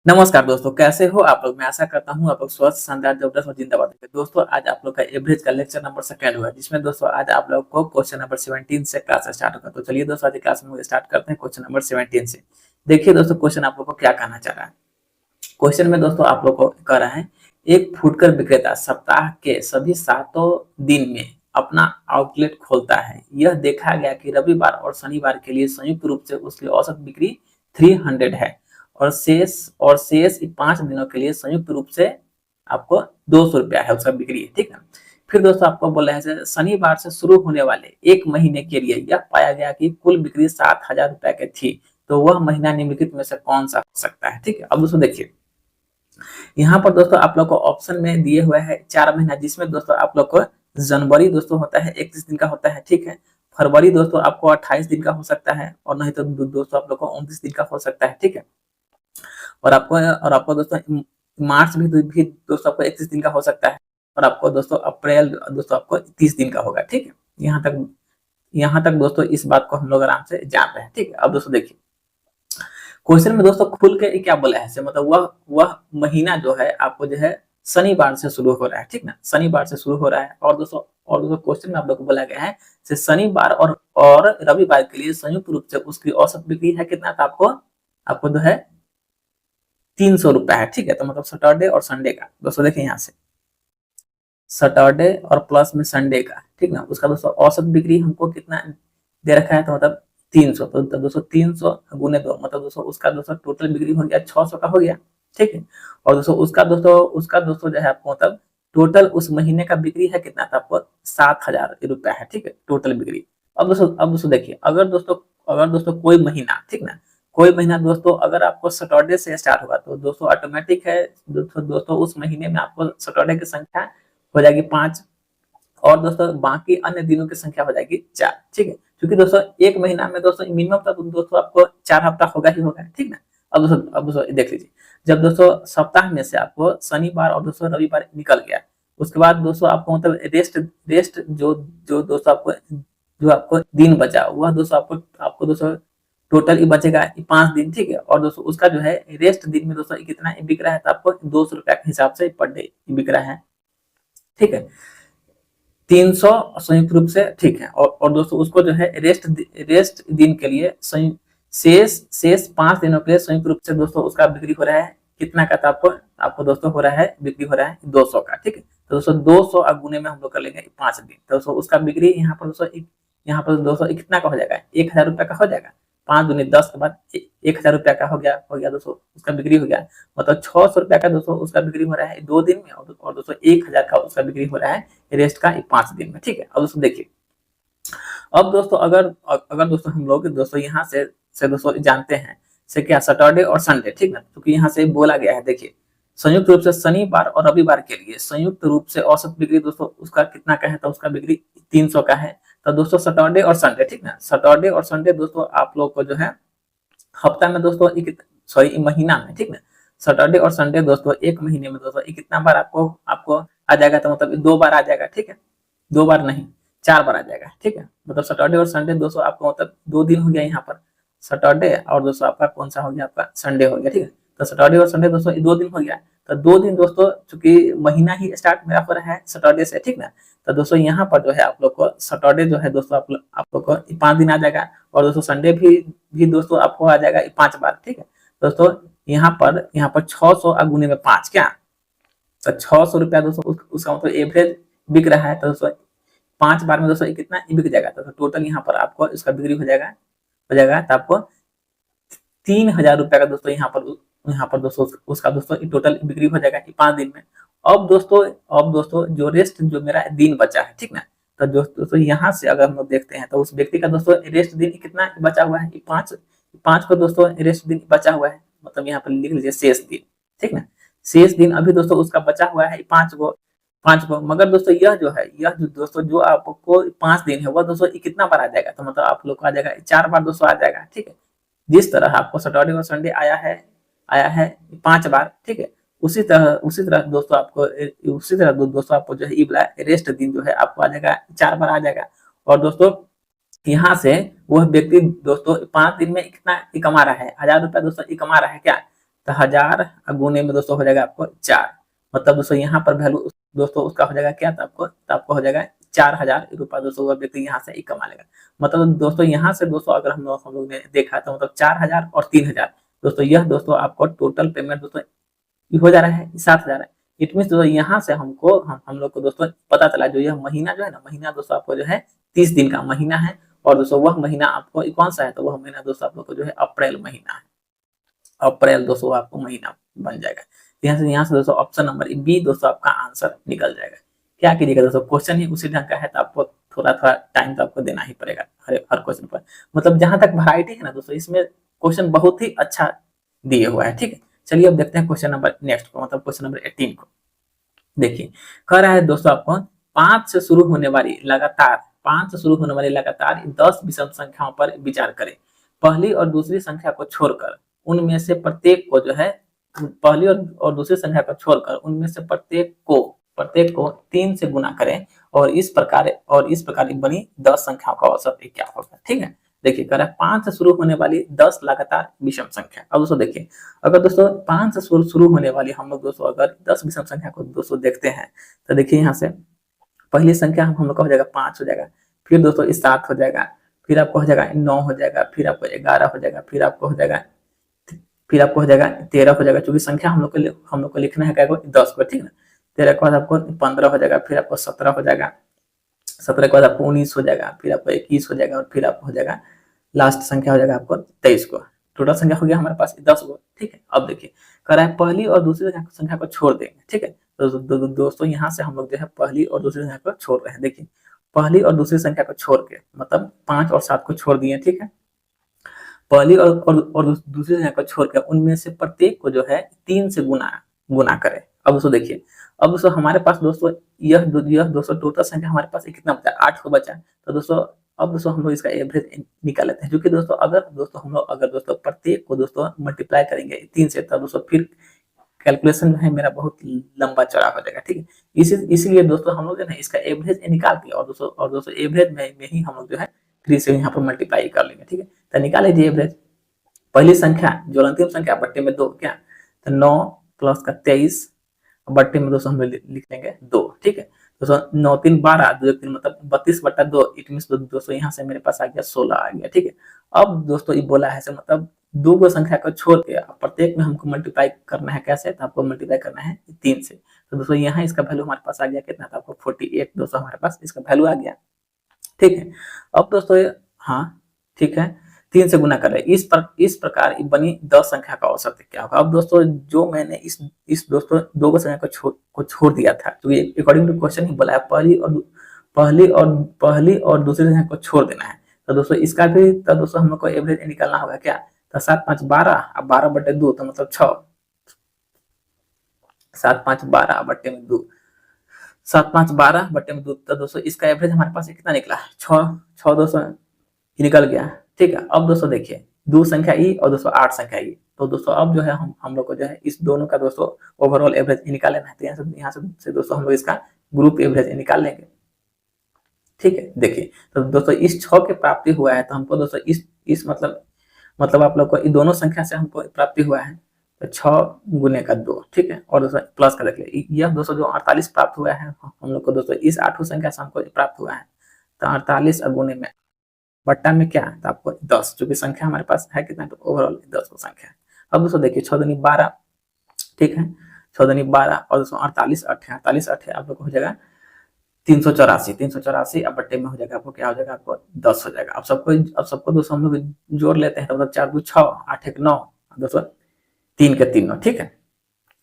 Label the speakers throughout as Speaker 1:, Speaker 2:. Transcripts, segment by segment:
Speaker 1: नमस्कार दोस्तों, कैसे हो आप लोग? मैं आशा करता हूँ आप लोग स्वस्थ, शानदार, जबरदस्त और जिंदाबाद होंगे। दोस्तों, आज आप लोग का एवरेज का लेक्चर नंबर सेकंड हुआ है, जिसमें दोस्तों आज आप लोग को क्वेश्चन नंबर 17 से क्लास स्टार्ट होगा। तो चलिए दोस्तों, आज की क्लास में स्टार्ट करते हैं क्वेश्चन नंबर 17 से। देखिए दोस्तों, क्वेश्चन आप लोग को क्या कहना चाह रहा है। क्वेश्चन में दोस्तों आप लोग को कह रहा है, एक फुटकर विक्रेता सप्ताह के सभी 7 दिन में अपना आउटलेट खोलता है। यह देखा गया कि रविवार और शनिवार के लिए संयुक्त रूप से उसकी औसत बिक्री 300 है और शेष 5 दिनों के लिए संयुक्त रूप से आपको 200 रुपया है उसका बिक्री है, ठीक है। फिर दोस्तों आपको बोला है शनिवार से शुरू होने वाले एक महीने के लिए यह पाया गया कि कुल बिक्री 7,000 रुपए की थी। तो वह महीना निम्नलिखित में से कौन सा हो सकता है, ठीक है। अब दोस्तों देखिए, यहाँ पर दोस्तों आप लोग को ऑप्शन में दिए हुए है 4 महीना, जिसमें दोस्तों आप लोग को जनवरी दोस्तों होता है 31 दिन का होता है, ठीक है। फरवरी दोस्तों आपको 28 दिन का हो सकता है, और नहीं तो दोस्तों आप लोग को 29 दिन का हो सकता है, ठीक है। और आपको दोस्तों मार्च भी दोस्तों आपको 31 दिन का हो सकता है, और आपको दोस्तों अप्रैल दोस्तों आपको 30 दिन का होगा, ठीक है। यहाँ तक दोस्तों इस बात को हम लोग आराम से जान रहे हैं, ठीक है। अब दोस्तों देखिए, क्वेश्चन में दोस्तों खुल के क्या बोला है, मतलब वह महीना जो है आपको जो है शनिवार से शुरू हो रहा है, ठीक ना। शनिवार से शुरू हो रहा है, और दोस्तों क्वेश्चन में आप लोग को बोला गया है से शनिवार और रविवार के लिए संयुक्त रूप से उसकी औसत बिक्री है कितना, तो आपको जो है 300 रुपया है, ठीक है। तो मतलब सैटरडे और संडे का दोस्तों देखिए, यहाँ से सैटरडे और प्लस में संडे का, ठीक ना, उसका दोस्तों औसत बिक्री हमको कितना दे रखा है, तो मतलब 300। तो दोस्तों 300 गुने 2 मतलब दोस्तों उसका दोस्तों टोटल बिक्री हो गया 600 का हो गया, ठीक है। और दोस्तों उसका दोस्तों जो है आपको मतलब टोटल उस महीने का बिक्री है कितना था, आपको 7,000 रुपया है, ठीक है, टोटल बिक्री। अब दोस्तों देखिए, अगर दोस्तों कोई महीना, ठीक ना, कोई महीना दोस्तों अगर आपको सैटरडे से स्टार्ट होगा, तो दोस्तों ऑटोमेटिक है दोस्तों उस महीने में आपको सैटरडे की संख्या हो जाएगी 5, और दोस्तों बाकी अन्य दिनों की संख्या हो जाएगी 4, ठीक है। क्योंकि दोस्तों एक महीना में दोस्तों मिनिमम तक दोस्तों आपको 4 हफ्ता होगा ही होगा, ठीक ना। अब दोस्तों देख लीजिए, जब दोस्तों सप्ताह में से आपको शनिवार और दोस्तों रविवार निकल गया, उसके बाद दोस्तों आपको मतलब रेस्ट जो दोस्तों आपको दिन बचा, वह दोस्तों आपको दोस्तों टोटल ही बचेगा 5 दिन, ठीक है। और दोस्तों उसका जो है रेस्ट दिन में दोस्तों कितना बिक रहा है, तो आपको 200 रुपया के हिसाब से पर डे बिक रहा है, ठीक है। 300 संयुक्त रूप से, ठीक है। और दोस्तों उसको जो है रेस्ट दिन के लिए शेष 5 दिनों के लिए संयुक्त रूप से दोस्तों उसका बिक्री हो रहा है कितना का, तो आपको दोस्तों हो रहा है बिक्री हो रहा है 200 का, ठीक है। तो दोस्तों 200 गुने में हम लोग कर लेंगे 5 दिन, तो दोस्तों उसका बिक्री यहाँ पर दोस्तों कितना का हो जाएगा, 1,000 रुपया का हो जाएगा। 5 दूनी 10 के बाद 1,000 रुपया का हो गया दोस्तों उसका बिक्री हो गया। मतलब 600 रुपया का दोस्तों उसका बिक्री हो रहा है 2 दिन में, और दोस्तों 1,000 का उसका बिक्री हो रहा है रेस्ट का 5 दिन में, ठीक है। अब दोस्तों देखिए, अब दोस्तों अगर दोस्तों हम लोग दोस्तों यहाँ से दोस्तों जानते हैं से क्या, सैटरडे और संडे, ठीक है। क्योंकि यहाँ से बोला गया है, देखिए संयुक्त रूप से शनिवार और रविवार के लिए संयुक्त रूप से औसत बिक्री दोस्तों उसका कितना का है, तो उसका बिक्री 300 का है। तो दोस्तों सैटरडे और संडे, ठीक ना, सैटरडे और संडे दोस्तों आप लोग को जो है हफ्ता में दोस्तों सॉरी महीना में, ठीक ना, सैटरडे और संडे दोस्तों एक महीने में दोस्तों कितना बार आपको आ जाएगा, तो मतलब 2 बार आ जाएगा, ठीक है। 2 बार नहीं, 4 बार आ जाएगा, ठीक है। मतलब सैटरडे और संडे दोस्तों आपको मतलब 2 दिन हो गया यहाँ पर सैटरडे, और दोस्तों आपका कौन सा हो गया, आपका संडे हो गया, ठीक है। तो सैटरडे और संडे दोस्तों 2 दिन हो गया। तो 2 दिन दोस्तों चूंकि महीना ही स्टार्ट मेरा हो रहा है सैटरडे से, ठीक ना। तो दोस्तों यहाँ पर जो है आप लोग को सैटरडे जो है दोस्तों आप लोग को 5 दिन आ जाएगा, और दोस्तों संडे भी दोस्तों आपको आ जाएगा 5 बार, ठीक है। दोस्तों यहाँ पर 600 गुने में 5 क्या, तो 600 रुपया दोस्तों उसका मतलब एवरेज बिक रहा है। तो दोस्तों 5 बार में दोस्तों कितना बिक जाएगा, तो टोटल यहाँ पर आपको इसका बिक्री हो जाएगा तो आपको 3,000 रुपया का दोस्तों यहाँ पर दोस्तों उसका दोस्तों टोटल बिक्री हो जाएगा 5 दिन में। अब दोस्तों जो रेस्ट जो मेरा दिन बचा है, ठीक ना, तो दोस्तों यहाँ से अगर हम लोग देखते हैं तो उस व्यक्ति का दोस्तों रेस्ट दिन कितना बचा हुआ है, 5 को दोस्तों रेस्ट दिन बचा हुआ है, मतलब यहाँ पर लिख लीजिए शेष दिन, ठीक ना। शेष दिन अभी दोस्तों उसका बचा हुआ है 5 को, मगर दोस्तों यह जो दोस्तों जो आपको 5 दिन है वह दोस्तों कितना बार आ जाएगा, तो मतलब आप लोग को आ जाएगा 4 बार दोस्तों आ जाएगा, ठीक है। जिस तरह आपको सैटरडे और संडे आया है 5 बार, ठीक है, उसी तरह दोस्तों आपको जो है ये वाला रेस्ट दिन जो है आपको आ जाएगा 4 बार आ जाएगा। और दोस्तों यहाँ से वह व्यक्ति दोस्तों 5 दिन में कितना कमा रहा है, 1,000 रुपया दोस्तों कमा रहा है क्या, तो 1000 गुने में दोस्तों हो जाएगा आपको 4। मतलब दोस्तों यहाँ पर वैल्यू दोस्तों उसका हो जाएगा क्या, तो आपको हो जाएगा 4000 रुपया दोस्तों। वो व्यक्ति यहाँ से ही कमा लेगा। मतलब दोस्तों यहाँ से दोस्तों अगर हम लोग ने देखा तो मतलब 4000 और 3000 दोस्तों, यह दोस्तों आपको टोटल पेमेंट दोस्तों हो जा रहा है 7000 है। इट मीन दोस्तों यहाँ से हमको हम लोग को दोस्तों पता चला जो यह महीना जो है ना, महीना दोस्तों आपको जो है 30 दिन का महीना है। और दोस्तों वह महीना आपको कौन सा है, तो वह महीना दोस्तों आप लोग को जो है अप्रैल महीना है। अप्रैल दोस्तों आपको महीना बन जाएगा। यहाँ से दोस्तों ऑप्शन नंबर बी दोस्तों आपका आंसर निकल जाएगा। क्या कीजिएगा दोस्तों, क्वेश्चन ही उसी ढंग का है तो आपको थोड़ा थोड़ा टाइम तो आपको देना ही पड़ेगा हर क्वेश्चन पर। मतलब जहां तक वैरायटी है ना दोस्तों, इसमें क्वेश्चन बहुत ही अच्छा दिए हुआ है। ठीक है, चलिए अब देखते हैं क्वेश्चन नंबर नेक्स्ट को, मतलब क्वेश्चन नंबर 18 को। देखिए कह रहा है दोस्तों आपको 5 से शुरू होने वाली लगातार 10 विषम संख्याओं पर विचार करें। पहली और दूसरी संख्या को छोड़कर उनमें से प्रत्येक को जो है, पहली और दूसरी संख्या को छोड़कर उनमें से प्रत्येक को 3 से गुना करें और इस प्रकार बनी 10 संख्याओं का औसत क्या होगा। ठीक है, देखिए कह रहा है 5 से शुरू होने वाली 10 लगातार विषम संख्या। अब दोस्तों देखिए, अगर दोस्तों 5 से शुरू होने वाली हम लोग दोस्तों अगर 10 विषम संख्या को दोस्तों देखते हैं तो देखिए यहाँ से पहली संख्या हम लोग का हो जाएगा 5 हो जाएगा, फिर दोस्तों 7 हो जाएगा, फिर आपको हो जाएगा 9 हो जाएगा, फिर आपको 11 हो जाएगा, फिर आपको हो जाएगा 13 हो जाएगा। चूंकि संख्या हम लोग को लिखना है क्या 10 को, ठीक है। 13 के बाद आपको 15 हो जाएगा, फिर आपको 17 हो जाएगा, 17 के बाद आपको 19 हो जाएगा, फिर आपको 21 हो जाएगा और फिर आपको हो जाएगा लास्ट संख्या हो जाएगा आपको 23 को। टोटल संख्या हो गया हमारे पास 10 को। ठीक है, अब देखिए कह रहा है पहली और दूसरी संख्या को छोड़ देंगे। ठीक है, तो दोस्तों यहाँ से हम लोग जो है पहली और दूसरी संख्या को छोड़ रहे हैं। देखिए पहली और दूसरी संख्या को छोड़ के मतलब 5 और 7 को छोड़ दिए। ठीक है, पहली और दूसरी संख्या को छोड़कर उनमें से प्रत्येक को जो है 3 से गुना करें। अब दोस्तों देखिए, अब दोस्तों हमारे पास दोस्तों यह दोस्तों टोटल संख्या हमारे पास कितना बचा, 8 को बचा। तो दोस्तों अब दोस्तों हम लोग इसका एवरेज निकाल लेते हैं। क्योंकि दोस्तों अगर दोस्तों प्रत्येक को दोस्तों मल्टीप्लाई करेंगे 3 से, तब दोस्तों फिर कैलकुलेशन जो है मेरा बहुत लंबा चौड़ा हो जाएगा। ठीक है, इसीलिए दोस्तों हम लोग जो है इसका एवरेज निकाल के और दोस्तों एवरेज में ही हम लोग जो है 3 से यहाँ पर मल्टीप्लाई कर लेंगे। ठीक है, तो निकाल लीजिए एवरेज। पहली संख्या जो अंतिम संख्या बट्टे में 2 क्या, तो 9 प्लस का 23 बट्टे में दोस्तों हम लिख लेंगे 2। ठीक है, दोस्तों 9 3 12 2 3 मतलब 32/2। इट मीन दोस्तों यहाँ से मेरे पास आ गया 16 आ गया। ठीक है, अब दोस्तों ये बोला है मतलब 2 को संख्या को छोड़ के प्रत्येक में हमको मल्टीप्लाई करना है कैसे, तो आपको मल्टीप्लाई करना है 3 से। तो दोस्तों यहाँ इसका वैल्यू हमारे पास आ गया कितना, तो आपको 48 दोस्तों हमारे पास इसका वैल्यू आ गया। ठीक है, अब दोस्तों हाँ ठीक है 3 से गुना कर रहे हैं। इस प्रकार बनी 10 संख्या का औसत क्या होगा। अब दोस्तों जो मैंने इस दोस्तों 2 को संख्या को छोड़ दिया था, तो ये अकॉर्डिंग टू क्वेश्चन ही बोला है पहली और दूसरी संख्या को छोड़ देना है। तो दोस्तों इसका भी तो दोस्तों हम लोग को एवरेज निकालना होगा क्या, तो 7 5 12 अब 12/2 तो मतलब 6, 7 5 12 बट्टे में 2, 7 5 12 बट्टे में 2। तो दोस्तों इसका एवरेज हमारे पास कितना निकला, 6 दोस्तों निकल गया। ठीक है, अब दोस्तों देखिए 2 संख्या ई और दोस्तों 8 संख्या ई। तो दोस्तों अब जो है हम लोग को जो है इस दोनों का दोस्तों ओवरऑल एवरेज निकाल लेना है। तो यहाँ से दोस्तों हम लोग इसका ग्रुप एवरेज निकाल लेंगे। ठीक है, देखिए तो दोस्तों इस 6 की प्राप्ति हुआ है, तो हमको दोस्तों इस मतलब आप लोग को इन दोनों संख्या से हमको प्राप्ति हुआ है तो 6 गुने का 2। ठीक है, और दोस्तों प्लस का देख लिया यह दोस्तों जो 48 प्राप्त हुआ है हम लोग को दोस्तों इस 8 संख्या से हमको प्राप्त हुआ है। तो 48 गुने में बट्टा में क्या, तो आपको 10, जो कि संख्या हमारे पास है कितना, तो ओवरऑल 10 को संख्या। अब दोस्तों देखिए 6 दूनी 12। ठीक है, 6 दूनी 12 और दोस्तों 48 8 आप लोग को हो जाएगा 384। अब बट्टे में हो जाएगा आपको क्या हो जाएगा, आपको 10 हो जाएगा। अब सबको दोस्तों हम लोग जोड़ लेते हैं, तो मतलब 4 2 6 8 1 9 दोस्तों 3 के 3 ठीक है,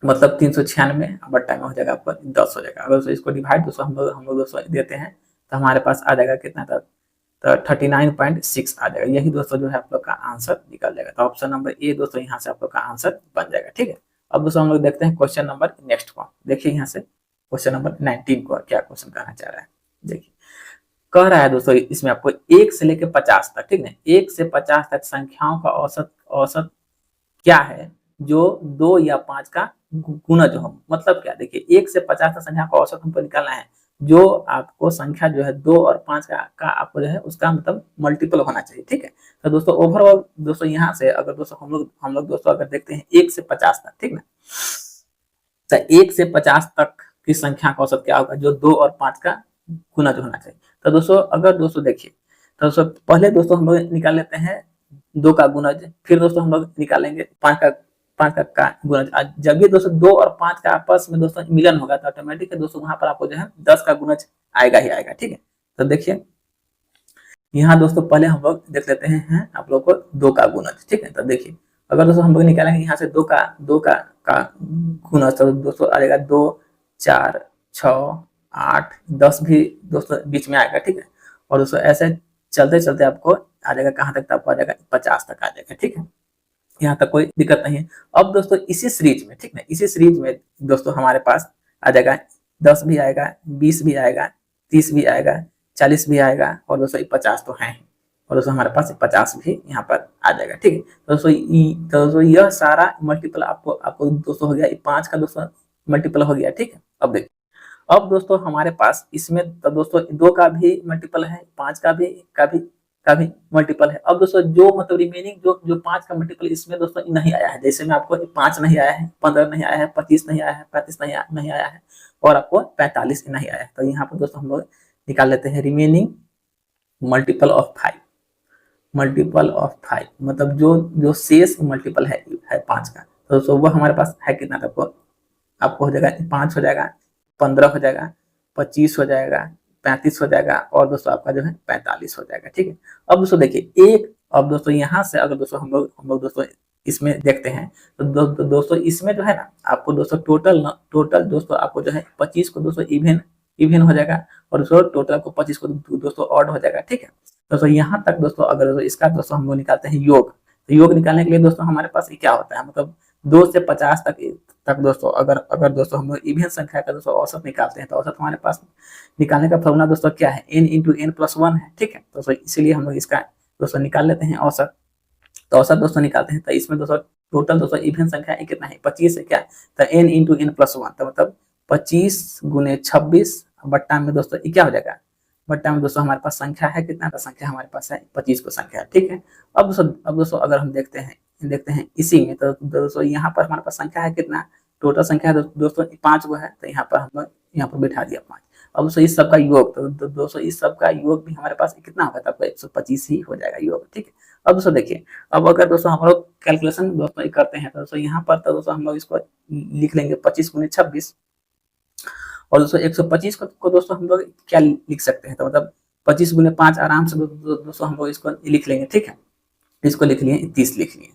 Speaker 1: मतलब 396 बट्टा में हो जाएगा आपको 10 हो जाएगा। अगर इसको डिवाइड दोस्तों हम लोग दोस्तों देते हैं तो हमारे पास आ जाएगा कितना था, तो 39.6 आ जाएगा। यही दोस्तों जो है आप लोग का आंसर निकल जाएगा। तो ऑप्शन नंबर ए दोस्तों यहाँ से आप लोग का आंसर बन जाएगा। ठीक है, अब दोस्तों हम लोग देखते हैं क्वेश्चन नंबर नेक्स्ट को। देखिए यहाँ से क्वेश्चन नंबर 19 को क्या क्वेश्चन कहना चाह रहा है। देखिए कह रहा है दोस्तों इसमें आपको 1 से लेकर 50 तक, ठीक है, 1 से 50 तक संख्याओं का औसत क्या है जो 2 या 5 का गुणज हो। मतलब क्या, देखिए 1 से 50 तक संख्या का औसत हमको निकालना है, जो आपको संख्या जो है 2 और 5 का आपको जो है उसका मतलब मल्टीपल होना चाहिए, ठीक है। तो दोस्तों ओवरऑल दोस्तों यहाँ से अगर दोस्तों हम लोग दोस्तों अगर देखते हैं 1 से 50 तक, ठीक ना, तो 1 से 50 तक की संख्या का औसत क्या होगा, जो 2 और 5 का गुणज होना चाहिए। तो दोस्तों अगर दोस्तों देखिए, तो दोस्तों पहले दोस्तों हम लोग निकाल लेते हैं 2 का गुणज, फिर दोस्तों हम लोग निकालेंगे 5 का गुणज। जब भी दोस्तों 2 और 5 का आपस में दोस्तों मिलन होगा तो ऑटोमेटिक है दोस्तों वहां पर आपको जो है 10 का गुणज आएगा ही आएगा, ठीक है। तो देखिए यहाँ दोस्तों पहले हम लोग देख लेते हैं आप लोग को 2 का गुणज, ठीक है। तो देखिए अगर दोस्तों हम लोग निकालेंगे यहाँ से 2 का गुणज, तो दोस्तों आ जाएगा 2, 4, 6, 8, 10 भी दोस्तों बीच में आएगा, ठीक है। और दोस्तों ऐसे चलते चलते आपको आ जाएगा कहाँ तक, तो आपको आ जाएगा 50 तक आ जाएगा, ठीक है। यहाँ तक कोई दिक्कत नहीं है। अब दोस्तों इसी सीरीज में, ठीक है, इसी सीरीज में दोस्तों हमारे पास आ जाएगा 10 भी आएगा, 20 भी आएगा, 30 भी आएगा, 40 भी आएगा, और दोस्तों 50 तो है ही, और दोस्तों हमारे पास 50 भी यहाँ पर आ जाएगा, ठीक है। तो दोस्तों यह सारा मल्टीपल आपको आपको दोस्तों हो गया 5 का दोस्तों मल्टीपल हो गया, ठीक है। अब देखिए अब दोस्तों हमारे पास इसमें तो दोस्तों 2 का भी मल्टीपल है, 5 का भी मल्टीपल है। अब दोस्तों जो मतलब रिमेनिंग जो 5 का मल्टीपल इसमें दोस्तों नहीं आया है, जैसे में आपको 5 नहीं आया है, 15 नहीं आया है, 25 नहीं आया है, 35 नहीं आया है, और आपको 45 नहीं आया है। तो यहाँ पर दोस्तों हम लोग निकाल लेते हैं remaining multiple of 5, multiple of 5 मतलब जो जो शेष मल्टीपल है 5 का, तो दोस्तों वो हमारे पास है कितना, आपको आपको हो जाएगा 5 हो जाएगा, 15 हो जाएगा, 25 हो जाएगा, 35 हो जाएगा, और दोस्तों आपका जो है 45 हो जाएगा, ठीक है। अब दोस्तों देखिए अब दोस्तों यहाँ से अगर दोस्तों हम लोग दोस्तों इसमें देखते हैं तो दोस्तों इसमें जो है ना आपको दोस्तों टोटल दोस्तों आपको जो है 25 को दोस्तों इवन हो जाएगा, और दोस्तों टोटल को 25 को दोस्तों ऑड हो जाएगा, ठीक है। दोस्तों यहाँ तक दोस्तों अगर इसका दोस्तों हम लोग निकालते हैं योग, तो योग निकालने के लिए दोस्तों हमारे पास क्या होता है, मतलब 2 से 50 तक दोस्तों अगर दोस्तों हम लोग इवन संख्या का दोस्तों औसत निकालते हैं, तो औसत हमारे पास निकालने का फॉर्मूला दोस्तों क्या है, n इंटू एन प्लस 1 है, ठीक है। दोस्तों इसीलिए हम लोग इसका दोस्तों निकाल लेते हैं औसत। तो औसत दोस्तों निकालते हैं, तो इसमें दोस्तों टोटल दोस्तों इवन संख्या कितना है, 25 है क्या, तो n इंटू एन प्लस 1, तो मतलब 25 गुने 26 बट्टा में दोस्तों क्या हो जाएगा, बट्टा में दोस्तों हमारे पास संख्या है कितना, तो संख्या हमारे पास है 25 को संख्या, ठीक है। अब दोस्तों अगर हम देखते हैं इसी में, तो दोस्तों यहाँ पर हमारे पास संख्या है कितना, टोटल संख्या है दोस्तों 5 को है, तो यहाँ पर हम यहाँ पर बैठा दिया 5। अब दोस्तों इस सब का योग, तो दोस्तों इस सब का योग भी हमारे पास कितना होगा, तब 125 ही हो जाएगा योग, ठीक है। अब दोस्तों देखिए अब अगर दोस्तों हम लोग कैलकुलेशन दोस्तों करते हैं, तो दोस्तों यहाँ पर तो दोस्तों हम लोग इसको लिख लेंगे 25 गुने 26, और दोस्तों 125 को दोस्तों हम लोग क्या लिख सकते हैं, तो मतलब 25 गुने 5 आराम से दोस्तों हम लोग इसको लिख लेंगे, ठीक है। इसको लिख लिए 30 लिख लिए,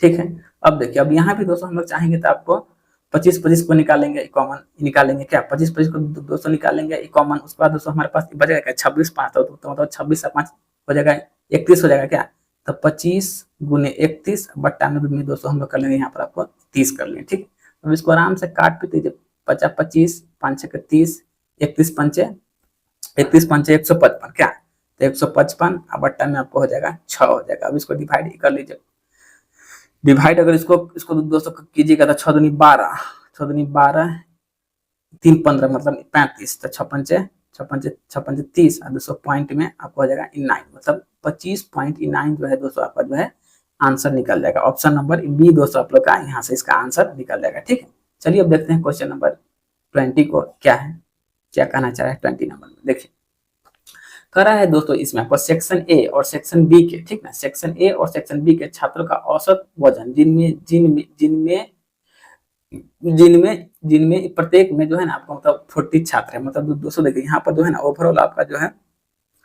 Speaker 1: ठीक है। अब देखिए अब यहाँ भी दोस्तों हम लोग चाहेंगे तो आपको 25 को निकालेंगे कॉमन, निकालेंगे क्या 25 को दोस्तों निकालेंगे कॉमन, उसके बाद दोस्तों हमारे पास बचेगा क्या 26 5, तो मतलब 26 से 5 हो जाएगा 31 हो जाएगा क्या, तो 25 गुने 31 बट्टा में दोस्तों हम लोग कर लेंगे यहाँ पर आपको 30 कर लेंगे, ठीक है। अब इसको आराम से काट पीट दीजिए, 50 25 5 6 30, 31 पंचे 155 क्या, तो 155 बट्टा में आपको हो जाएगा 6 हो जाएगा। अब इसको डिवाइड कर लीजिए, डिवाइड अगर इसको दोस्तों कीजिएगा तो 6 दूनी 12, 6 दूनी 12, 3 15 मतलब 35, तो 6 30, और 200 पॉइंट में आपको हो जाएगा 9, मतलब 25.9 जो है दोस्तों आपका जो है आंसर निकल जाएगा। ऑप्शन नंबर बी दोस्तों आप लोग का यहाँ से इसका आंसर निकल जाएगा, ठीक है। चलिए अब देखते हैं क्वेश्चन नंबर 20 को क्या है, क्या कहना चाह रहा है 20 नंबर में। देखिए करा है दोस्तों इसमें आपको सेक्शन ए और सेक्शन बी के, ठीक ना, सेक्शन ए और सेक्शन बी के छात्रों का औसत वजन जिनमें प्रत्येक में जो है ना आपको मतलब 40 छात्र है, मतलब दोस्तों देखिए यहाँ पर जो है ना ओवरऑल आपका जो है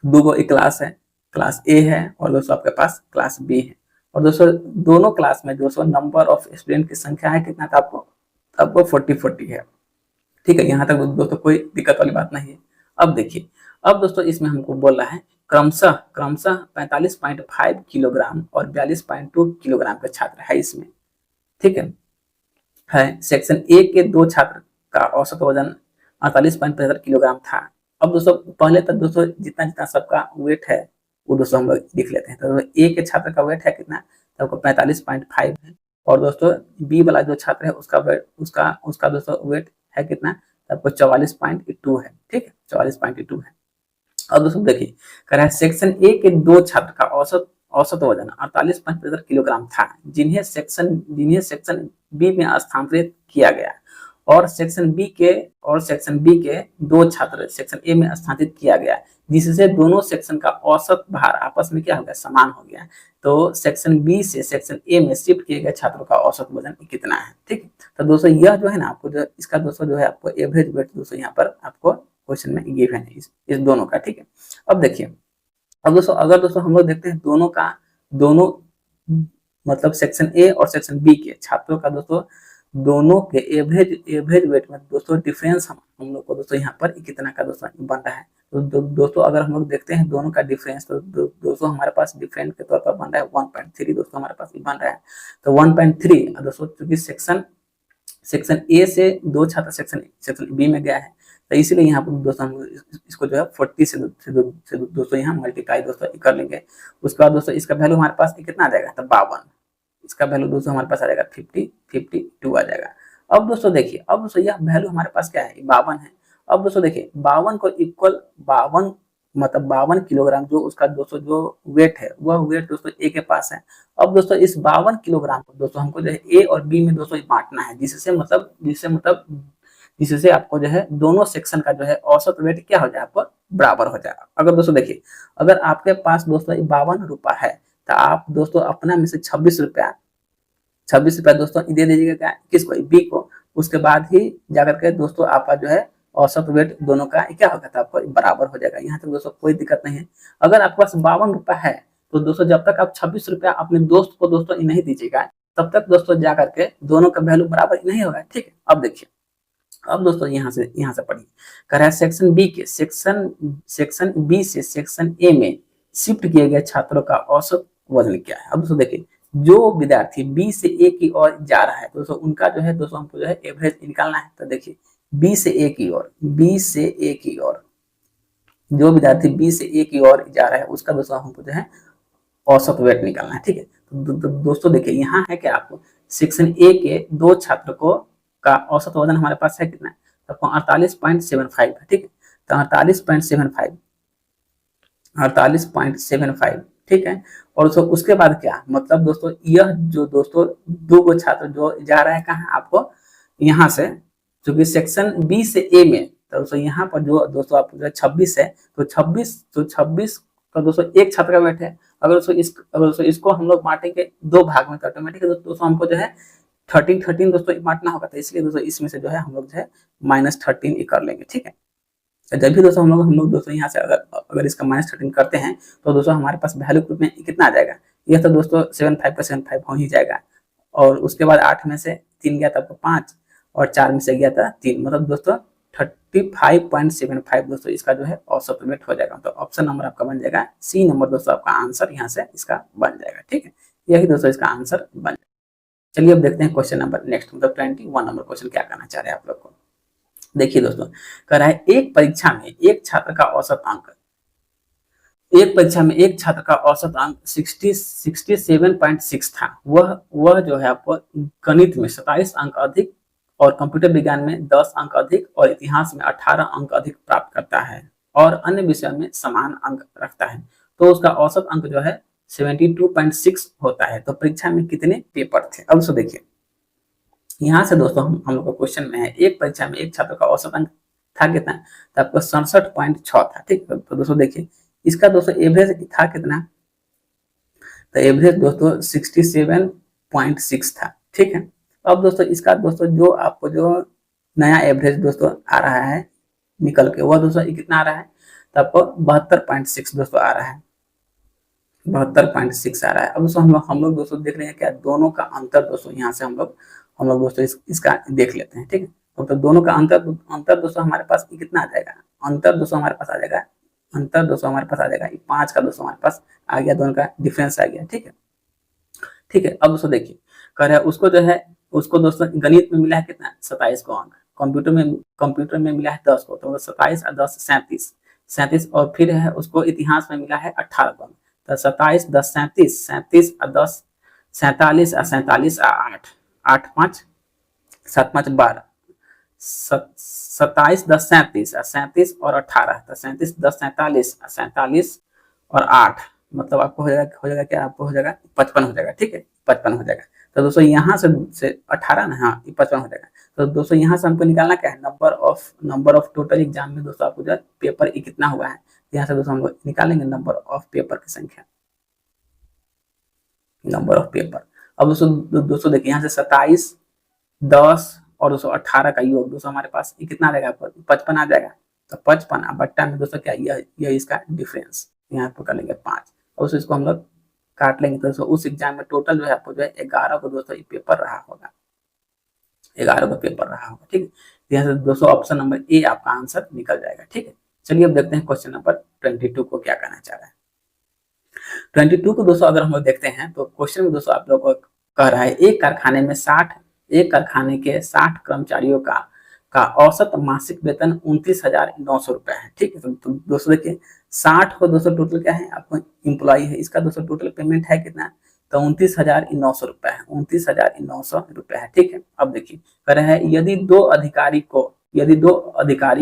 Speaker 1: 2 क्लास है, क्लास ए है और दोस्तों आपके पास क्लास बी है, और दोस्तों दोनों क्लास में दोस्तों नंबर ऑफ स्टूडेंट की संख्या है कितना था, आपको 40 है, ठीक है। यहाँ तक दोस्तों कोई दिक्कत वाली बात नहीं है। अब देखिए अब दोस्तों इसमें हमको बोल रहा है क्रमशः 45.5 किलोग्राम और 42.2 किलोग्राम के छात्र है इसमें, ठीक है। सेक्शन ए के 2 छात्र का औसत वजन 48.75 किलोग्राम था। अब दोस्तों पहले तक दोस्तों जितना जितना सबका वेट है वो दोस्तों हम लोग लिख लेते हैं। तो ए के छात्र का वेट है कितना, तो आपको 45.5 है, और दोस्तों बी वाला जो छात्र है उसका वेट उसका दोस्तों वेट है कितना, तो आपको 44.2 है, ठीक है, 44.2 है। अब दोस्तों देखिए, कह रहा है सेक्शन ए के 2 छात्र का औसत औसत वजन 48.75 किलोग्राम था, जिन्हें सेक्शन बी में स्थानांतरित किया गया, और सेक्शन बी के 2 छात्र सेक्शन ए में स्थानांतरित किया गया, जिससे दोनों सेक्शन का औसत भार आपस में क्या हो गया, समान हो गया। तो सेक्शन बी से सेक्शन ए में शिफ्ट किए गए छात्रों का औसत वजन कितना है, ठीक है। तो दोस्तों यह जो है ना, आपको जो इसका दोस्तों जो है आपको एवरेज वेट दोस्तों यहाँ पर आपको क्वेश्चन में गिवन है इस दोनों का, ठीक है। अब देखिए, अब दोस्तों अगर दोस्तों हम लोग देखते हैं दोनों मतलब सेक्शन ए और सेक्शन बी के छात्रों का दोस्तों दोनों के एवरेज वेट में दोस्तों डिफरेंस हम लोग को दोस्तों यहाँ पर कितना का दोस्तों बन रहा है। तो दोस्तों अगर हम लोग देखते हैं दोनों का डिफरेंस, तो दोस्तों हमारे पास डिफरेंस के तौर पर बन रहा है 1.3 दोस्तों हमारे पास बन रहा है। तो 1.3 दोस्तों चूंकि सेक्शन ए से 2 छात्र सेक्शन बी में गया है, तो इसीलिए यहाँ पर दोस्तों हम इसको जो है 40 से दोस्तों यहाँ मल्टीप्लाई दोस्तों कर लेंगे। उसके बाद दोस्तों इसका वैल्यू हमारे पास कितना आ जाएगा, तो 52, इसका वैल्यू दोस्तों हमारे पास आ जाएगा 52 आ जाएगा। अब दोस्तों देखिए, अब दोस्तों यह वैल्यू हमारे पास क्या है, 52 है। अब दोस्तों देखिए 52 को इक्वल 52 मतलब 52 किलोग्राम जो उसका दोस्तों जो वेट है, वह वेट दोस्तों ए के पास है। अब दोस्तों इस 52 किलोग्राम को दोस्तों हमको जो है ए और बी में दोस्तों बांटना है, जिससे आपको जो है दोनों सेक्शन का जो है औसत वेट क्या हो जाए, आपको बराबर हो जाएगा। अगर दोस्तों देखिए, अगर आपके पास दोस्तों 52 रुपया है, तो आप दोस्तों अपना में से 26 रुपया दोस्तों दे दीजिएगा क्या, किसको, बी को। उसके बाद ही जाकर के दोस्तों आपका जो है औसत वेट दोनों का क्या होगा, तो आपको बराबर हो जाएगा। यहाँ तक दोस्तों कोई दिक्कत नहीं है। अगर आपके पास 52 रुपया है, तो दोस्तों जब तक आप 26 रुपया अपने दोस्त को दोस्तों नहीं दीजिएगा, तब तक दोस्तों जाकर के दोनों का वैल्यू बराबर नहीं होगा, ठीक है। अब देखिए, अब दोस्तों यहाँ से पढ़िए, कह रहा है सेक्शन बी से सेक्शन ए में शिफ्ट किए गए छात्रों का औसत वजन क्या है। अब दोस्तों देखिए, जो विद्यार्थी बी से ए की ओर जा रहा है दोस्तों, उनका जो है दोस्तों हमको जो है एवरेज निकालना है। तो देखिए बी से ए की ओर जो विद्यार्थी बी से ए की ओर जा रहा है, उसका दोस्तों हमको जो है औसत वेट निकालना है, ठीक है। तो दोस्तों देखिए यहाँ है कि आपको सेक्शन ए के 2 छात्र को का औसत वजन हमारे पास है कितना, तो 48.75 है, ठीक है। तो 48.75, ठीक है। और उसके बाद क्या, मतलब दोस्तों यह जो दोस्तों 2 छात्र जो जा रहा है कहाँ, आपको यहाँ से, क्योंकि सेक्शन बी से ए में, तो दोस्तों यहाँ पर जो दोस्तों आपको जो 26 है, तो 26 का दोस्तों एक छात्र का वेट है। अगर दोस्तों इसको हम लोग बांटेंगे 2 भाग में, तो ऑटोमेटिक दोस्तों हमको जो है 13 दोस्तों बांटना होगा। तो इसलिए दोस्तों इसमें से जो है हम लोग जो है -13 कर लेंगे, ठीक है। तो जब भी दोस्तों हम लोग दोस्तों यहाँ से अगर इसका -13 करते हैं, तो दोस्तों हमारे पास वैल्यू ग्रुप में कितना आ जाएगा, यह तो दोस्तों 75 का 75 हो ही जाएगा। और उसके बाद 8 में से 3 गया था आपको 5, और 4 में से गया था 3, मतलब दोस्तों 35.75 दोस्तों इसका जो है औसत वेट हो जाएगा। तो ऑप्शन नंबर आपका बन जाएगा सी नंबर दोस्तों, आपका आंसर यहाँ से इसका बन जाएगा, ठीक है। यही दोस्तों इसका आंसर बन जाएगा। चलिए अब देखते हैं क्वेश्चन नंबर नेक्स्ट, मतलब 21 नंबर क्वेश्चन क्या करना चाह रहे हैं आप लोग को। देखिए दोस्तों, कह रहा है एक परीक्षा में एक छात्र का औसत अंक 67.6 था। वह जो है आपको गणित में 27 अंक अधिक, और कंप्यूटर विज्ञान में 10 अंक अधिक, और इतिहास में 18 अंक अधिक प्राप्त करता है, और अन्य विषयों में समान अंक रखता है। तो उसका औसत अंक जो है 72.6 होता है। तो परीक्षा में कितने पेपर थे। अब देखिए यहाँ से दोस्तों हम लोग का क्वेश्चन में है, एक परीक्षा में एक छात्र का औसत अंक था कितना, तो आपको 67.6 था, ठीक है। तो दोस्तों देखिए इसका दोस्तों एवरेज था कितना, तो एवरेज दोस्तों 67.6 था, ठीक है। अब दोस्तों इसका दोस्तों जो आपको जो नया एवरेज दोस्तों आ रहा है निकल के, वह दोस्तों कितना आ रहा है, तो आपको 72.6 दोस्तों आ रहा है, 72.6 आ रहा है। अब दोस्तों हम लोग दोस्तों देख रहे हैं क्या, दोनों का अंतर दोस्तों यहाँ से हम लोग दोस्तों इसका देख लेते हैं, ठीक है। तो दोनों का अंतर दोस्तों हमारे पास कितना आ जाएगा, अंतर दोस्तों हमारे पास आ जाएगा 5 का दोस्तों हमारे पास आ गया, दोनों का डिफरेंस आ गया, ठीक है, ठीक है। अब दोस्तों देखिए कह रहा है उसको दोस्तों गणित में मिला है कितना, 27 को अंक, कंप्यूटर में मिला है 10 को, तो 27 और 10 37, और फिर है उसको इतिहास में मिला है 18 को, तो 27 10 37 और 10 47 और 47 और 8 8 5 7 5 12, 27 10 37, 37 और 18, तो 37 10 47, 47 और 8, मतलब आपको हो जाएगा क्या, आपको हो जाएगा 55 हो जाएगा, ठीक है, 55 हो जाएगा। तो दोस्तों यहाँ से 18 ना, हाँ 55 हो जाएगा। तो दोस्तों यहाँ से हमको निकालना क्या है, नंबर ऑफ टोटल एग्जाम में दोस्तों आपको जो है पेपर कितना हुआ है, यहाँ से दोस्तों हम लोग निकालेंगे नंबर ऑफ पेपर की संख्या, नंबर ऑफ पेपर। अब दोस्तों देखिए यहाँ से 27 10 और 218 का योग दोस्तों हमारे पास ये कितना आ जाएगा, आपको 55 आ जाएगा। तो 55 बट्टा में दोस्तों क्या, यह इसका डिफरेंस यहाँ पर कर लेंगे 5, और दोस्तों इसको हम लोग काट लेंगे। तो दोस्तों उस एग्जाम में टोटल जो है आपको जो है 11 को दोस्तों ये पेपर रहा होगा, 11 का पेपर रहा होगा, ठीक है। यहाँ से दोस्तों ऑप्शन नंबर ए आपका आंसर निकल जाएगा, ठीक है। चलिए अब देखते हैं क्वेश्चन नंबर 22 को क्या कहना चाह रहा है। 22 को दोस्तों अगर हम लोग देखते हैं तो क्वेश्चन में दोस्तों आप लोग को कह रहा है एक कारखाने के 60 कर्मचारियों का औसत मासिक वेतन 29,900 रुपए है, ठीक है। तो दोस्तों देखिए 60 को दोस्तों टोटल क्या है, आपको इम्प्लॉय है, इसका दोस्तों टोटल पेमेंट है कितना, तो 29,900 रुपए है, 29,900 रुपए है, ठीक है। अब देखिए कह रहा है यदि दो अधिकारी